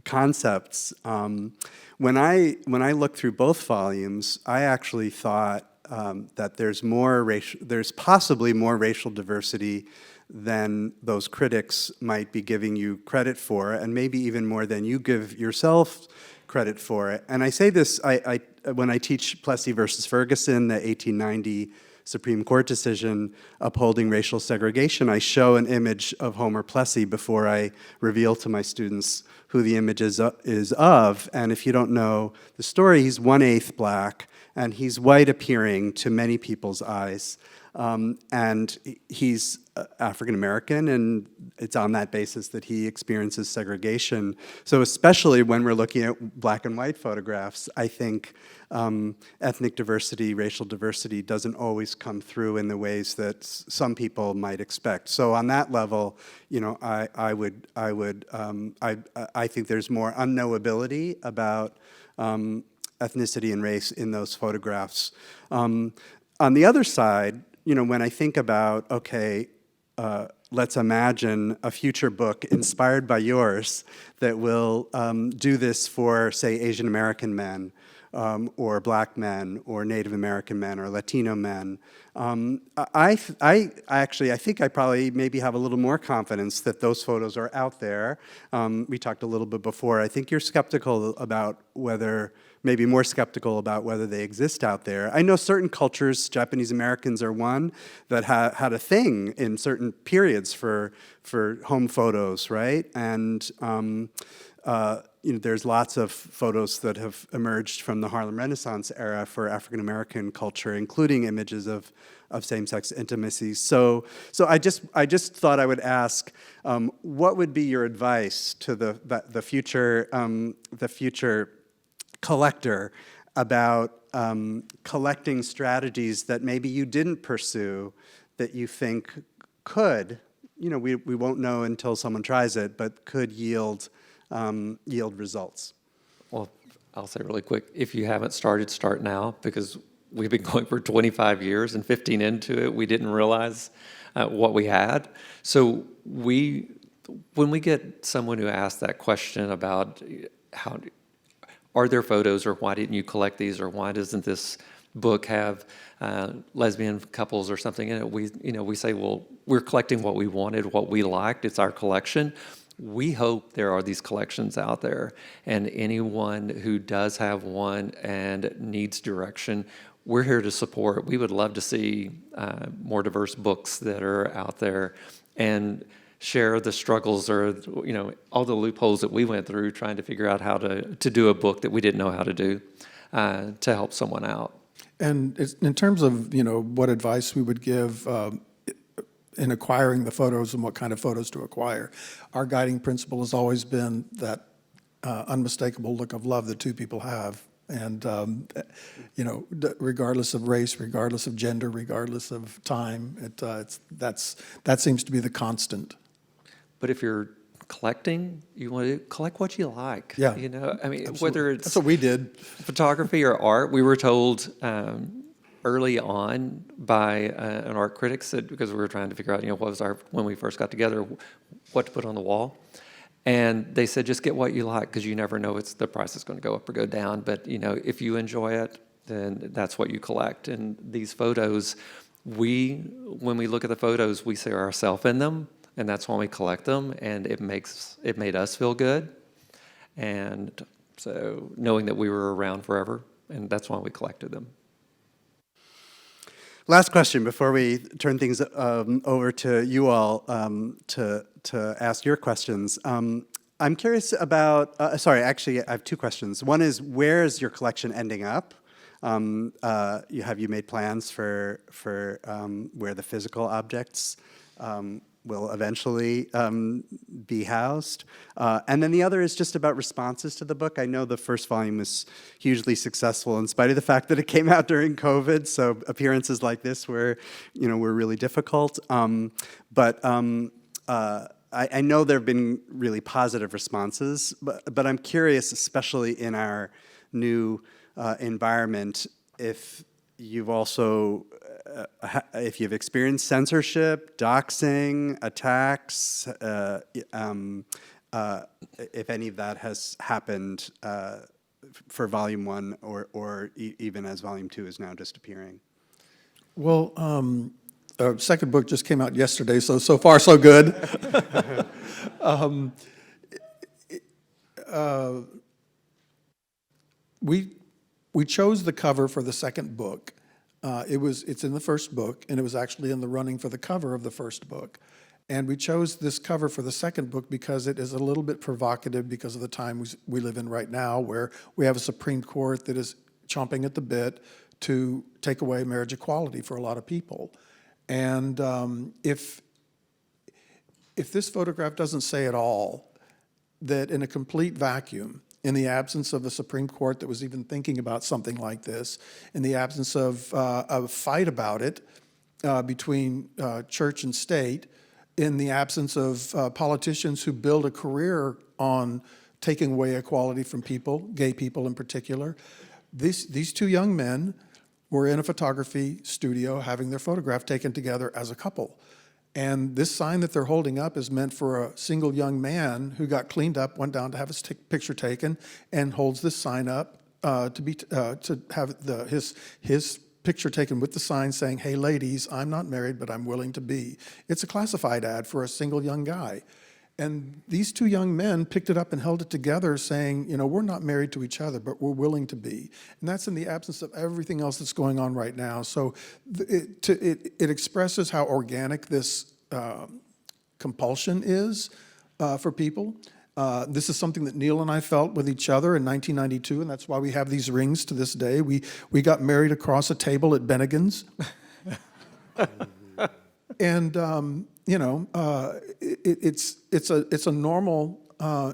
[SPEAKER 2] concepts. When I looked through both volumes, I actually thought that there's possibly more racial diversity than those critics might be giving you credit for, and maybe even more than you give yourself credit for it. And I say this when I teach Plessy versus Ferguson, the 1890 Supreme Court decision upholding racial segregation. I show an image of Homer Plessy before I reveal to my students who the image is of. And if you don't know the story, he's 1/8 black, and he's white appearing to many people's eyes. And he's African American, and it's on that basis that he experiences segregation. So especially when we're looking at black and white photographs, I think ethnic diversity, racial diversity doesn't always come through in the ways that some people might expect. So on that level, I think there's more unknowability about ethnicity and race in those photographs. On the other side, when I think about, okay, let's imagine a future book inspired by yours that will do this for, say, Asian American men or Black men, or Native American men, or Latino men. I think I probably maybe have a little more confidence that those photos are out there. We talked a little bit before. I think you're skeptical about whether, maybe more skeptical about whether they exist out there. I know certain cultures, Japanese Americans are one, that had a thing in certain periods for home photos, right? And there's lots of photos that have emerged from the Harlem Renaissance era for African American culture, including images of same-sex intimacy. So I just thought I would ask, what would be your advice to the future collector about collecting strategies that maybe you didn't pursue that you think could, we won't know until someone tries it, but could yield results?
[SPEAKER 3] Well, I'll say really quick, if you haven't started, start now, because we've been going for 25 years, and 15 into it, we didn't realize what we had. So when we get someone who asks that question about are there photos, or why didn't you collect these, or why doesn't this book have lesbian couples or something in it, we say, well, we're collecting what we wanted, what we liked, it's our collection. We hope there are these collections out there, and anyone who does have one and needs direction, we're here to support. We would love to see more diverse books that are out there and share the struggles or all the loopholes that we went through trying to figure out how to do a book that we didn't know how to do to help someone out.
[SPEAKER 4] And in terms of, what advice we would give in acquiring the photos and what kind of photos to acquire, our guiding principle has always been that unmistakable look of love that two people have. And, regardless of race, regardless of gender, regardless of time, that seems to be the constant.
[SPEAKER 3] But if you're collecting, you want to collect what you like.
[SPEAKER 4] Yeah.
[SPEAKER 3] Absolutely. Whether it's
[SPEAKER 4] that's what we did.
[SPEAKER 3] Photography or art, we were told early on by an art critic, said, because we were trying to figure out, what was when we first got together, what to put on the wall. And they said, just get what you like, because you never know the price is going to go up or go down. But, if you enjoy it, then that's what you collect. And these photos, when we look at the photos, we see ourselves in them, and that's why we collect them. And it made us feel good. And so knowing that we were around forever, and that's why we collected them.
[SPEAKER 2] Last question before we turn things over to you all to ask your questions. I'm curious about, actually I have two questions. One is, where is your collection ending up? Have you made plans for where the physical objects will eventually be housed? And then the other is just about responses to the book. I know the first volume was hugely successful in spite of the fact that it came out during COVID, so appearances like this were really difficult. But I know there have been really positive responses, but I'm curious, especially in our new environment, if you've also if you've experienced censorship, doxing, attacks, if any of that has happened for Volume 1 or even as Volume 2 is now disappearing.
[SPEAKER 4] Well, the second book just came out yesterday, so far so good. We chose the cover for the second book. It's in the first book, and it was actually in the running for the cover of the first book. And we chose this cover for the second book because it is a little bit provocative because of the time we live in right now, where we have a Supreme Court that is chomping at the bit to take away marriage equality for a lot of people. And if this photograph doesn't say at all that in a complete vacuum, in the absence of a Supreme Court that was even thinking about something like this, in the absence of a fight about it between church and state, in the absence of politicians who build a career on taking away equality from people, gay people in particular, these two young men were in a photography studio having their photograph taken together as a couple. And this sign that they're holding up is meant for a single young man who got cleaned up, went down to have his picture taken, and holds this sign up to have his picture taken with the sign saying, "Hey, ladies, I'm not married, but I'm willing to be." It's a classified ad for a single young guy. And these two young men picked it up and held it together saying, we're not married to each other, but we're willing to be. And that's in the absence of everything else that's going on right now. So it expresses how organic this compulsion is for people. This is something that Neil and I felt with each other in 1992, and that's why we have these rings to this day. We got married across a table at Bennigan's. And, it's a normal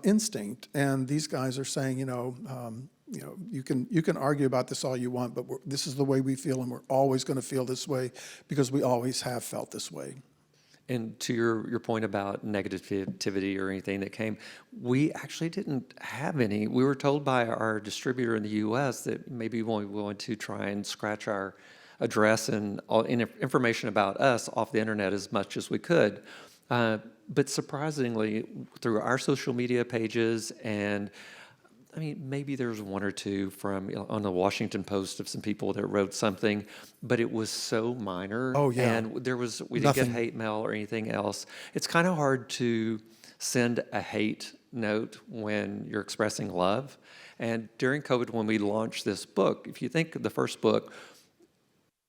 [SPEAKER 4] instinct. And these guys are saying, you can argue about this all you want, but this is the way we feel, and we're always going to feel this way because we always have felt this way.
[SPEAKER 3] And to your point about negativity or anything that came, we actually didn't have any. We were told by our distributor in the U.S. that maybe we wanted to try and scratch our address and all information about us off the internet as much as we could. But surprisingly, through our social media pages, and I mean, maybe there's one or two from on the Washington Post of some people that wrote something, but it was so minor.
[SPEAKER 4] Oh, yeah.
[SPEAKER 3] And we didn't get hate mail or anything else. It's kind of hard to send a hate note when you're expressing love. And during COVID, when we launched this book, if you think of the first book,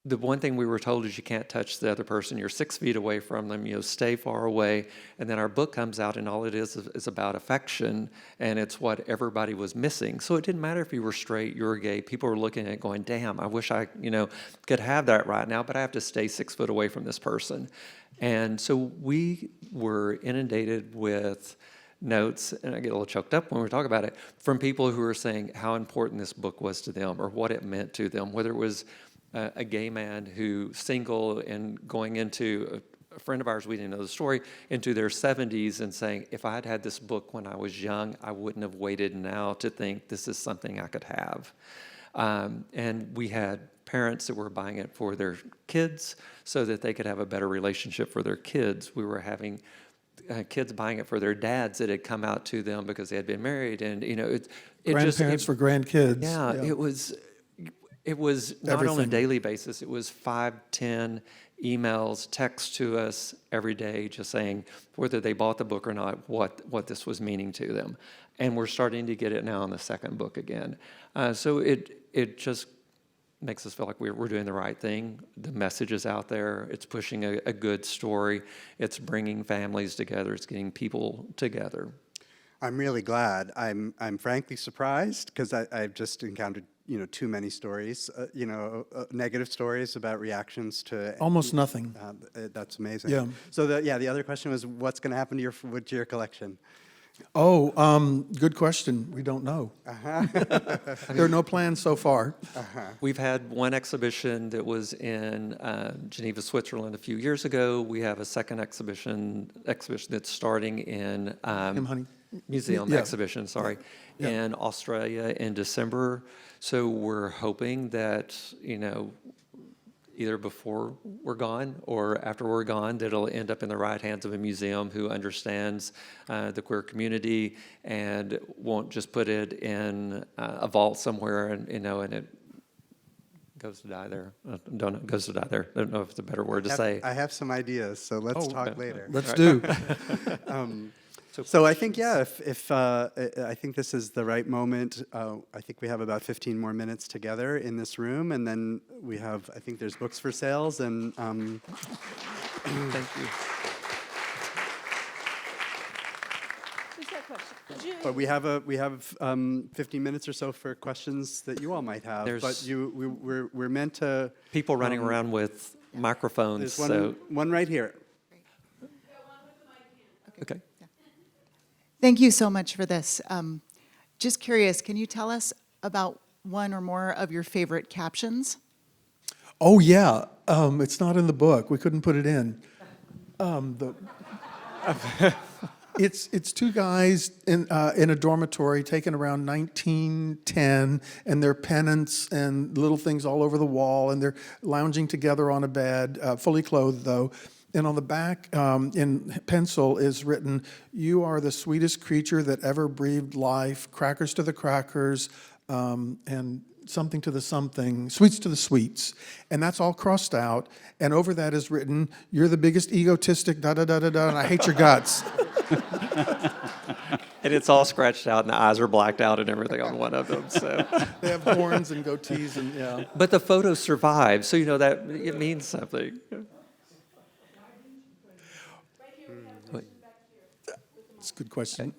[SPEAKER 3] the one thing we were told is you can't touch the other person. You're 6 feet away from them. Stay far away. And then our book comes out, and all it is about affection, and it's what everybody was missing. So it didn't matter if you were straight, you were gay. People were looking at it going, damn, I wish I, could have that right now, but I have to stay 6 foot away from this person. And so we were inundated with notes, and I get a little choked up when we talk about it, from people who were saying how important this book was to them or what it meant to them, whether it was a gay man who single and going into a friend of ours, we didn't know the story, into their 70s and saying, if I had had this book when I was young, I wouldn't have waited now to think this is something I could have. And we had parents that were buying it for their kids so that they could have a better relationship for their kids. We were having kids buying it for their dads that had come out to them because they had been married. And,
[SPEAKER 4] Grandparents for grandkids.
[SPEAKER 3] Yeah, it was not
[SPEAKER 4] Everything.
[SPEAKER 3] on a daily basis. It was 5, 10 emails, texts to us every day, just saying whether they bought the book or not, what this was meaning to them. And we're starting to get it now in the second book again. So it just makes us feel like we're doing the right thing. The message is out there. It's pushing a good story. It's bringing families together. It's getting people together.
[SPEAKER 2] I'm really glad. I'm frankly surprised because I've just encountered too many stories, negative stories about reactions to
[SPEAKER 4] Almost nothing.
[SPEAKER 2] That's amazing.
[SPEAKER 4] Yeah.
[SPEAKER 2] So the other question was, what's going to happen to your collection?
[SPEAKER 4] Oh, good question. We don't know. There are no plans so far.
[SPEAKER 3] We've had one exhibition that was in Geneva, Switzerland a few years ago. We have a second exhibition that's starting in museum
[SPEAKER 4] Yeah.
[SPEAKER 3] exhibition,
[SPEAKER 4] Yeah.
[SPEAKER 3] in Australia in December. So we're hoping that, either before we're gone or after we're gone, that it'll end up in the right hands of a museum who understands the queer community and won't just put it in a vault somewhere and it goes to die there. Goes to die there. I don't know if it's a better word to say.
[SPEAKER 2] I have some ideas, so let's talk later.
[SPEAKER 4] Let's do.
[SPEAKER 2] So I think, if I think this is the right moment. I think we have about 15 more minutes together in this room, and then I think there's books for sales, and
[SPEAKER 3] Thank you.
[SPEAKER 1] Who's that question?
[SPEAKER 2] but we have 15 minutes or so for questions that you all might have. But we're meant to.
[SPEAKER 3] People running around with microphones.
[SPEAKER 2] There's one right here.
[SPEAKER 3] Okay.
[SPEAKER 5] Thank you so much for this. Just curious, can you tell us about one or more of your favorite captions?
[SPEAKER 4] Oh, yeah. It's not in the book. We couldn't put it in. It's two guys in a dormitory taken around 1910, and their pennants and little things all over the wall, and they're lounging together on a bed, fully clothed though. And on the back, in pencil, is written, "You are the sweetest creature that ever breathed life. Crackers to the crackers. and something to the something, sweets to the sweets. And that's all crossed out. And over that is written, "You're the biggest egotistic, da-da-da-da-da, and I hate your guts."
[SPEAKER 3] And it's all scratched out, and the eyes are blacked out and everything on one of them, so.
[SPEAKER 4] They have horns and goatees and, yeah.
[SPEAKER 3] But the photo survived, so you know that it means something.
[SPEAKER 4] It's a good question.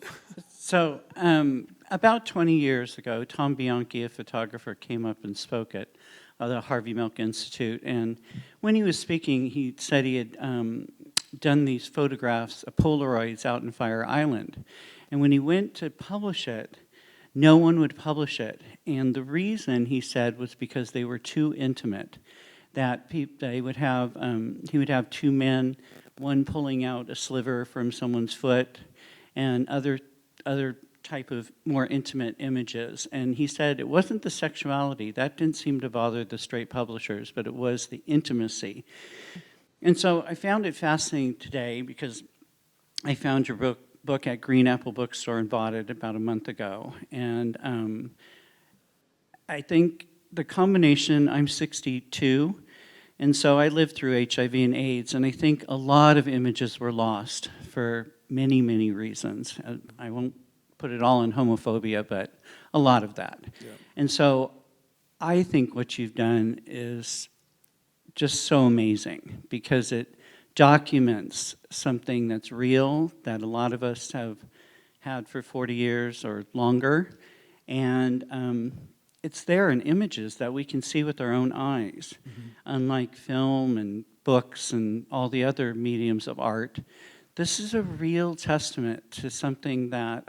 [SPEAKER 6] So, about 20 years ago, Tom Bianchi, a photographer, came up and spoke at the Harvey Milk Institute. And when he was speaking, he said he had done these photographs of Polaroids out in Fire Island. And when he went to publish it, no one would publish it. And the reason, he said, was because they were too intimate. That they would have, he would have two men, one pulling out a sliver from someone's foot, and other type of more intimate images. And he said it wasn't the sexuality. That didn't seem to bother the straight publishers, but it was the intimacy. And so I found it fascinating today because I found your book at Green Apple Bookstore and bought it about a month ago. And I think the combination, I'm 62, and so I lived through HIV and AIDS, and I think a lot of images were lost for many, many reasons. I won't put it all in homophobia, but a lot of that. Yeah. And so I think what you've done is just so amazing because it documents something that's real that a lot of us have had for 40 years or longer. And it's there in images that we can see with our own eyes, unlike film and books and all the other mediums of art. This is a real testament to something that,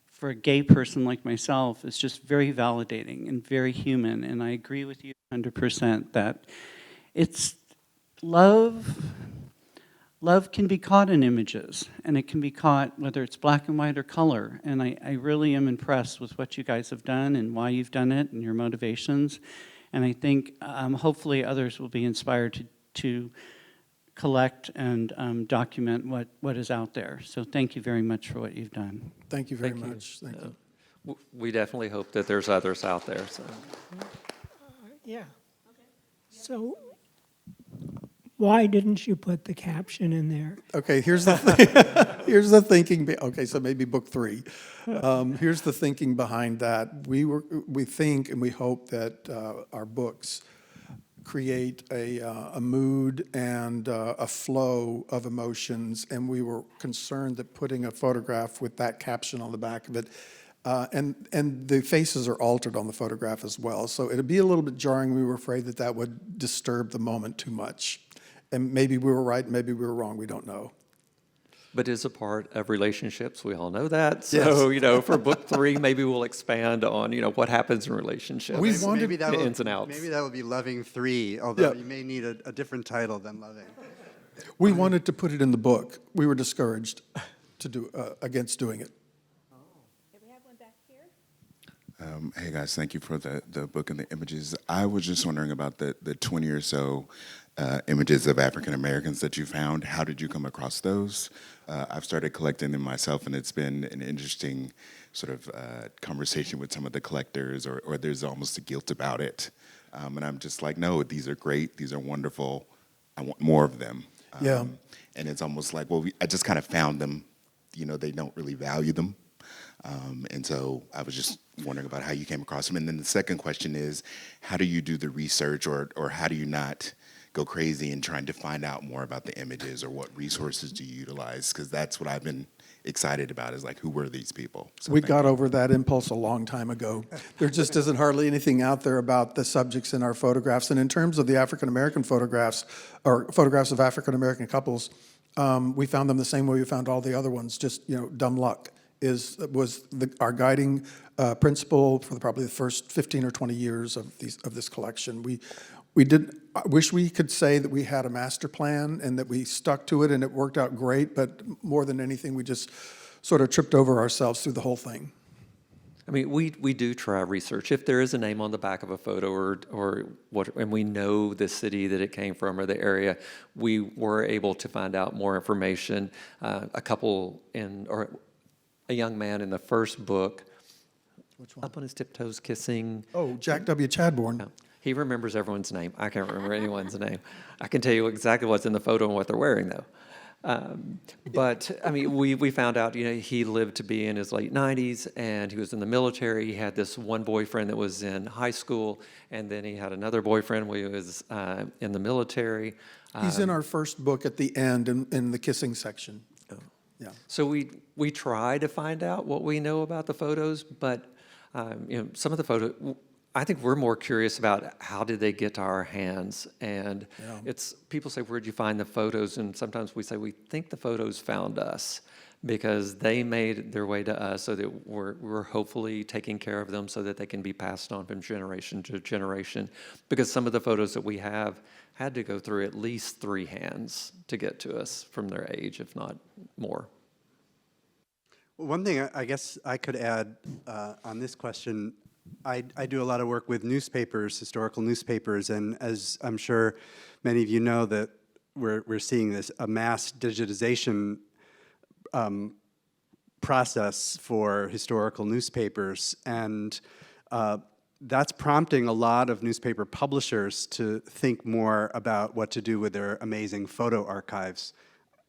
[SPEAKER 6] for a gay person like myself, is just very validating and very human. And I agree with you 100% that it's love. Love can be caught in images, and it can be caught whether it's black and white or color. And I really am impressed with what you guys have done and why you've done it and your motivations. And I think hopefully others will be inspired to collect and document what is out there. So thank you very much for what you've done.
[SPEAKER 4] Thank you very much. Thank you.
[SPEAKER 3] We definitely hope that there's others out there, so.
[SPEAKER 7] Yeah. So why didn't you put the caption in there?
[SPEAKER 4] Okay, here's the here's the thinking. Okay, so maybe book 3. Here's the thinking behind that. We think and we hope that our books create a mood and a flow of emotions, and we were concerned that putting a photograph with that caption on the back of it, and the faces are altered on the photograph as well, so it'd be a little bit jarring. We were afraid that that would disturb the moment too much. And maybe we were right, maybe we were wrong, we don't know.
[SPEAKER 3] But it's a part of relationships, we all know that. So,
[SPEAKER 4] Yes.
[SPEAKER 3] you know, for book 3, maybe we'll expand on, you know, what happens in relationships,
[SPEAKER 4] We
[SPEAKER 3] the
[SPEAKER 4] wanted-
[SPEAKER 3] ins and outs.
[SPEAKER 2] Maybe that will be Loving 3, although
[SPEAKER 4] Yeah.
[SPEAKER 2] you may need a different title than Loving.
[SPEAKER 4] We wanted to put it in the book. We were discouraged to do against doing it.
[SPEAKER 8] Hey guys, thank you for the book and the images. I was just wondering about the 20 or so images of African Americans that you found. How did you come across those? I've started collecting them myself, and it's been an interesting sort of conversation with some of the collectors, or there's almost a guilt about it. And I'm just like, no, these are great, these are wonderful, I want more of them.
[SPEAKER 4] Yeah.
[SPEAKER 8] And it's almost like, well, I just kind of found them, you know, they don't really value them. And so I was just wondering about how you came across them. And then the second question is, how do you do the research, or how do you not go crazy in trying to find out more about the images, or what resources do you utilize? Because that's what I've been excited about, is like, who were these people? So
[SPEAKER 4] We
[SPEAKER 8] thank
[SPEAKER 4] got
[SPEAKER 8] you.
[SPEAKER 4] over that impulse a long time ago. There just isn't hardly anything out there about the subjects in our photographs. And in terms of the African American photographs, or photographs of African American couples, we found them the same way we found all the other ones, just, you know, dumb luck was our guiding principle for probably the first 15 or 20 years of this collection. I wish we could say that we had a master plan and that we stuck to it and it worked out great, but more than anything, we just sort of tripped over ourselves through the whole thing.
[SPEAKER 3] I mean, we do try research. If there is a name on the back of a photo, or what, and we know the city that it came from or the area, we were able to find out more information. A young man in the first book
[SPEAKER 4] Which one?
[SPEAKER 3] Up on his tiptoes, kissing.
[SPEAKER 4] Oh, Jack W. Chadbourne.
[SPEAKER 3] No. He remembers everyone's name. I can't remember anyone's name. I can tell you exactly what's in the photo and what they're wearing, though. But I mean, we found out, he lived to be in his late 90s, and he was in the military. He had this one boyfriend that was in high school, and then he had another boyfriend when he was in the military.
[SPEAKER 4] He's in our first book at the end in the kissing section.
[SPEAKER 3] Oh.
[SPEAKER 4] Yeah.
[SPEAKER 3] So we try to find out what we know about the photos, but some of the photos, I think we're more curious about how did they get to our hands, and it's people say, where'd you find the photos? And sometimes we say we think the photos found us because they made their way to us, so that we're hopefully taking care of them so that they can be passed on from generation to generation. Because some of the photos that we have had to go through at least 3 hands to get to us from their age, if not more.
[SPEAKER 2] One thing I guess I could add on this question, I do a lot of work with newspapers, historical newspapers, and as I'm sure many of you know, that we're seeing a mass digitization process for historical newspapers, and that's prompting a lot of newspaper publishers to think more about what to do with their amazing photo archives.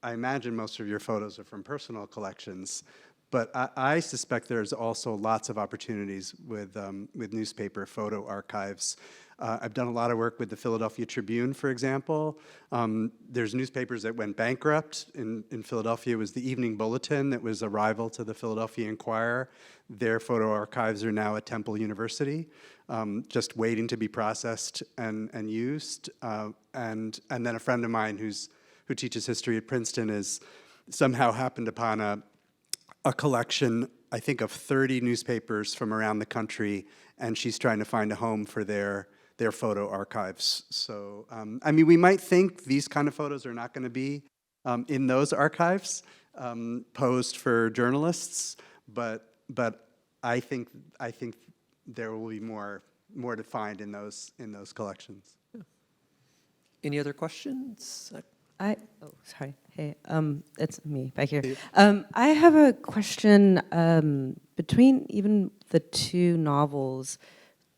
[SPEAKER 2] I imagine most of your photos are from personal collections, but I suspect there's also lots of opportunities with newspaper photo archives. I've done a lot of work with the Philadelphia Tribune, for example. There's newspapers that went bankrupt. In Philadelphia, it was the Evening Bulletin that was a rival to the Philadelphia Inquirer. Their photo archives are now at Temple University, just waiting to be processed and used. And then a friend of mine who teaches history at Princeton is somehow happened upon a collection, I think, of 30 newspapers from around the country, and she's trying to find a home for their photo archives. So, I mean, we might think these kind of photos are not going to be in those archives, posed for journalists, but I think there will be more to find in those collections.
[SPEAKER 3] Yeah. Any other questions?
[SPEAKER 9] Sorry. Hey, it's me back here. I have a question. Between even the 2 novels,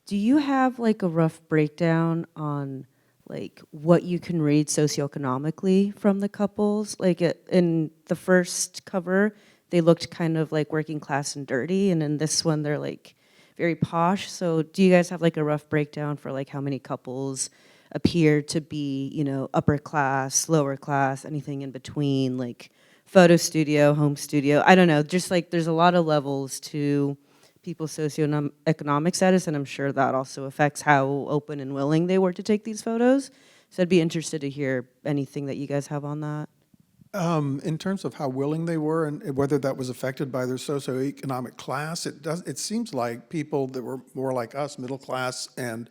[SPEAKER 9] do you have like a rough breakdown on like what you can read socioeconomically from the couples? Like in the first cover, they looked kind of like working class and dirty, and in this one, they're like very posh. So do you guys have like a rough breakdown for like how many couples appear to be, upper class, lower class, anything in between, like photo studio, home studio? I don't know, just like there's a lot of levels to people's socioeconomic status, and I'm sure that also affects how open and willing they were to take these photos. So I'd be interested to hear anything that you guys have on that.
[SPEAKER 4] In terms of how willing they were and whether that was affected by their socioeconomic class, it seems like people that were more like us, middle class and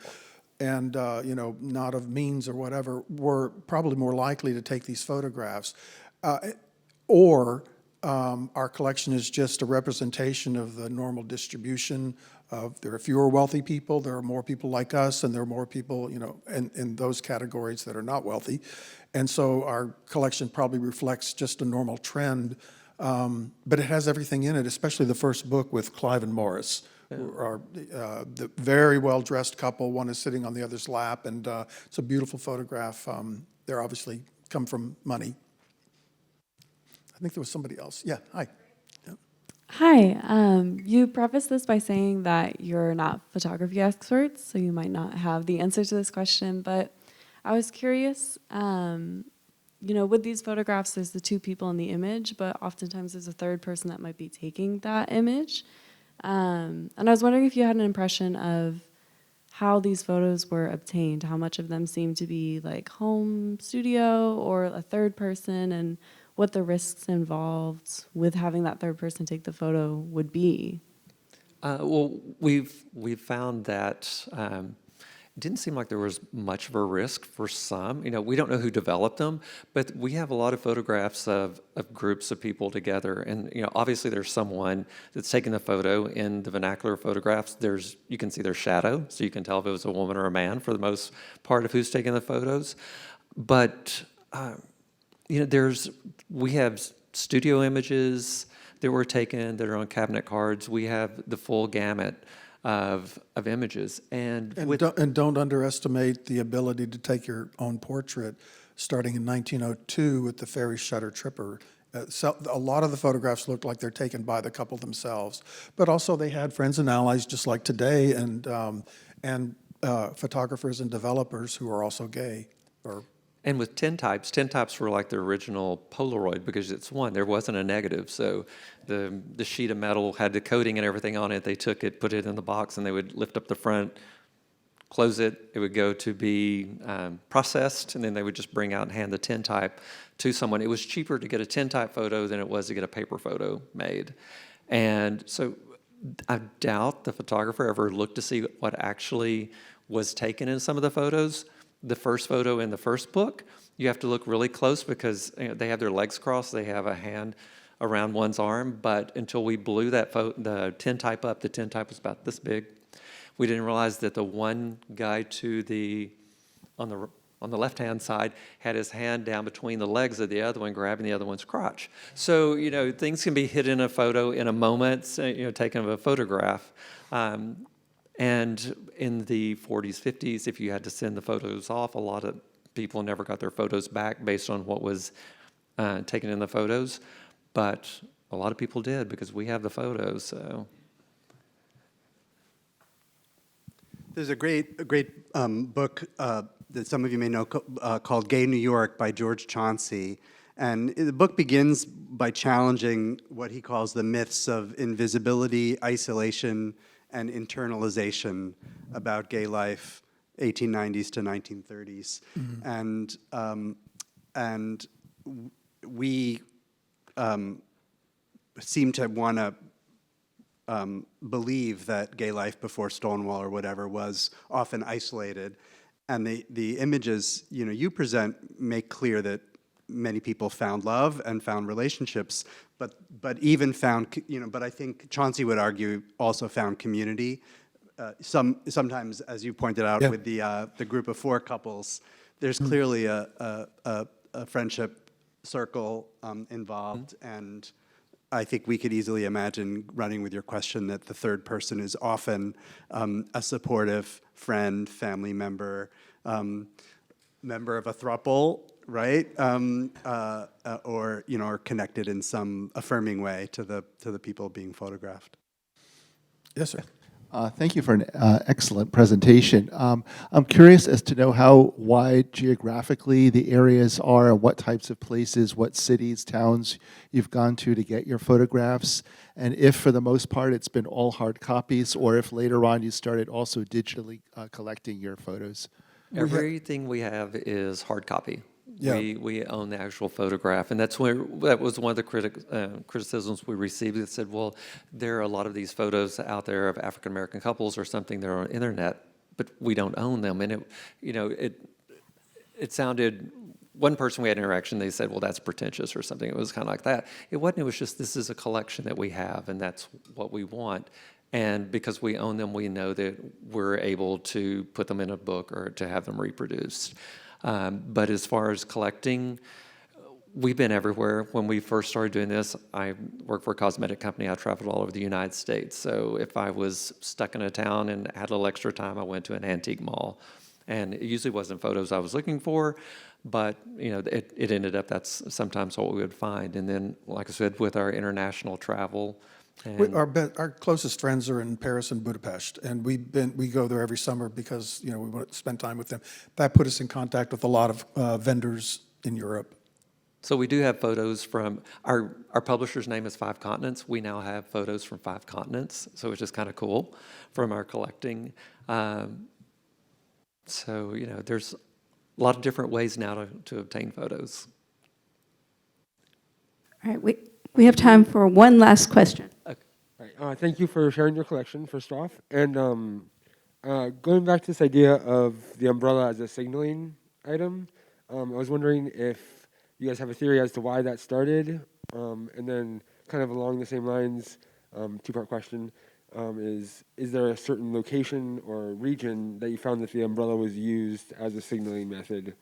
[SPEAKER 4] not of means or whatever, were probably more likely to take these photographs. Or our collection is just a representation of the normal distribution of, there are fewer wealthy people, there are more people like us, and there are more people, in those categories that are not wealthy. And so our collection probably reflects just a normal trend, but it has everything in it, especially the first book with Clive and Morris, who are the very well-dressed couple. One is sitting on the other's lap, and it's a beautiful photograph. They're obviously come from money. I think there was somebody else. Yeah, hi. Yeah.
[SPEAKER 10] Hi, you prefaced this by saying that you're not photography experts, so you might not have the answer to this question, but I was curious, with these photographs, there's the 2 people in the image, but oftentimes there's a third person that might be taking that image. And I was wondering if you had an impression of how these photos were obtained, how much of them seemed to be like home studio or a third person, and what the risks involved with having that third person take the photo would be.
[SPEAKER 3] Well, we've found that it didn't seem like there was much of a risk for some. We don't know who developed them, but we have a lot of photographs of groups of people together. And, obviously there's someone that's taking the photo. In the vernacular photographs, you can see their shadow, so you can tell if it was a woman or a man for the most part of who's taking the photos. But, we have studio images. that were taken that are on cabinet cards. We have the full gamut of images. And
[SPEAKER 4] Don't underestimate the ability to take your own portrait starting in 1902 with the Ferry Shutter Tripper. So a lot of the photographs look like they're taken by the couple themselves, but also they had friends and allies just like today, and photographers and developers who are also gay.
[SPEAKER 3] And with tintypes were like the original Polaroid because it's one. There wasn't a negative, so the sheet of metal had the coating and everything on it. They took it, put it in the box, and they would lift up the front, close it. It would go to be processed, and then they would just bring out and hand the tintype to someone. It was cheaper to get a tintype photo than it was to get a paper photo made. And so I doubt the photographer ever looked to see what actually was taken in some of the photos. The first photo in the first book, you have to look really close because they have their legs crossed, they have a hand around one's arm, but until we blew the tintype up, the tintype was about this big. We didn't realize that the one guy on the left-hand side had his hand down between the legs of the other one, grabbing the other one's crotch. So, things can be hidden in a photo in a moment, taken of a photograph. And in the 40s, 50s, if you had to send the photos off, a lot of people never got their photos back based on what was taken in the photos. But a lot of people did because we have the photos, so.
[SPEAKER 2] There's a great book that some of you may know called Gay New York by George Chauncey. And the book begins by challenging what he calls the myths of invisibility, isolation, and internalization about gay life, 1890s to 1930s. Mm-hmm. And we seem to want to believe that gay life before Stonewall or whatever was often isolated. And the images you present make clear that many people found love and found relationships, but even found, but I think Chauncey would argue also found community. Sometimes, as you pointed out, with the group of 4 couples, there's clearly a friendship circle involved, and I think we could easily imagine, running with your question, that the third person is often a supportive friend, family member, member of a throuple, right? Or are connected in some affirming way to the people being photographed.
[SPEAKER 4] Yes, sir.
[SPEAKER 11] Thank you for an excellent presentation. I'm curious as to know how wide geographically the areas are, and what types of places, what cities, towns you've gone to get your photographs, and if for the most part it's been all hard copies, or if later on you started also digitally collecting your photos.
[SPEAKER 3] Everything we have is hard copy.
[SPEAKER 4] Yeah.
[SPEAKER 3] We own the actual photograph, and that was one of the criticisms we received that said, well, there are a lot of these photos out there of African American couples or something that are on the internet, but we don't own them. And it sounded, one person we had interaction, they said, well, that's pretentious or something. It was kind of like that. It wasn't. It was just, this is a collection that we have, and that's what we want. And because we own them, we know that we're able to put them in a book or to have them reproduced. But as far as collecting, we've been everywhere. When we first started doing this, I worked for a cosmetic company. I traveled all over the United States. So if I was stuck in a town and had a little extra time, I went to an antique mall. And it usually wasn't photos I was looking for, but it ended up that's sometimes what we would find. And then, like I said, with our international travel,
[SPEAKER 4] Our closest friends are in Paris and Budapest, and we go there every summer because we want to spend time with them. That put us in contact with a lot of vendors in Europe.
[SPEAKER 3] So we do have photos from our publisher's name is 5 Continents. We now have photos from 5 continents, so it's just kind of cool from our collecting. So there's a lot of different ways now to obtain photos.
[SPEAKER 1] All right, we have time for one last question.
[SPEAKER 12] Right. Thank you for sharing your collection, first off. And going back to this idea of the umbrella as a signaling item, I was wondering if you guys have a theory as to why that started. And then kind of along the same lines, 2-part question, is there a certain location or region that you found that the umbrella was used as a signaling method,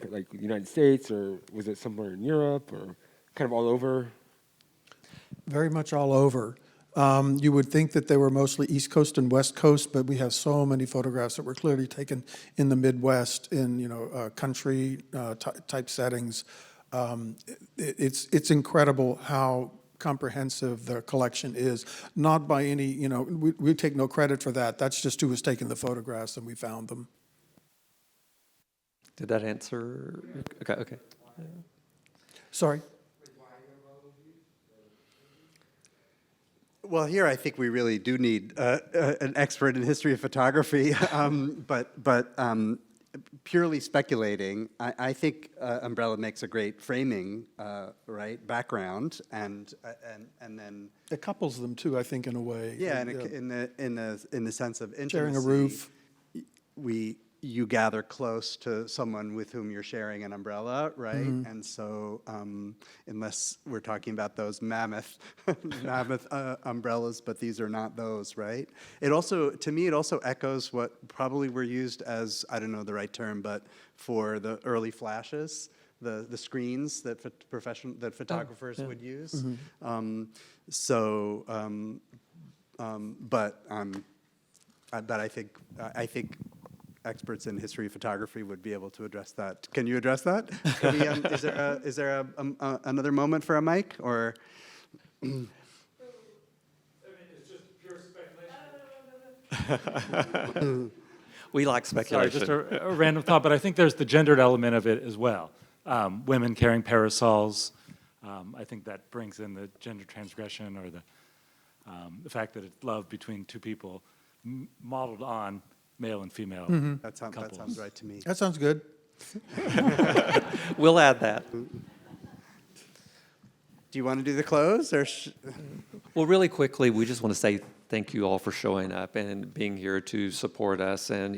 [SPEAKER 12] like the United States, or was it somewhere in Europe, or kind of all over?
[SPEAKER 4] Very much all over. You would think that they were mostly East Coast and West Coast, but we have so many photographs that were clearly taken in the Midwest, in country type settings. It's incredible how comprehensive the collection is. Not by any, we take no credit for that. That's just who was taking the photographs, and we found them.
[SPEAKER 3] Did that answer? Okay, okay.
[SPEAKER 4] Sorry.
[SPEAKER 2] Well, here I think we really do need an expert in history of photography, but purely speculating, I think umbrella makes a great framing, right, background, and then
[SPEAKER 4] It couples them too, I think, in a way.
[SPEAKER 2] yeah, in the sense of intimacy,
[SPEAKER 4] Sharing a roof.
[SPEAKER 2] You gather close to someone with whom you're sharing an umbrella, right? And so, unless we're talking about those mammoth umbrellas, but these are not those, right? It also, to me, it also echoes what probably were used as, I don't know the right term, but for the early flashes, the screens that photographers would use. But I think experts in history of photography would be able to address that. Can you address that? Is there another moment for a mic, or?
[SPEAKER 13] I mean, it's just pure speculation.
[SPEAKER 3] We like
[SPEAKER 13] Sorry,
[SPEAKER 3] speculation.
[SPEAKER 13] just a random thought, but I think there's the gendered element of it as well. Women carrying parasols. I think that brings in the gender transgression, or the fact that it's love between two people modeled on male and female
[SPEAKER 2] That sounds right to me.
[SPEAKER 4] That sounds good.
[SPEAKER 3] We'll add that.
[SPEAKER 2] Do you want to do the close, or?
[SPEAKER 3] Well, really quickly, we just want to say thank you all for showing up and being here to support us. And,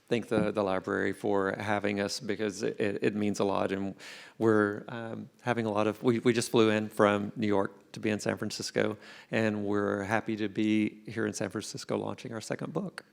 [SPEAKER 3] thank the library for having us, because it means a lot. And we're having a lot of, we just flew in from New York to be in San Francisco, and we're happy to be here in San Francisco launching our second book.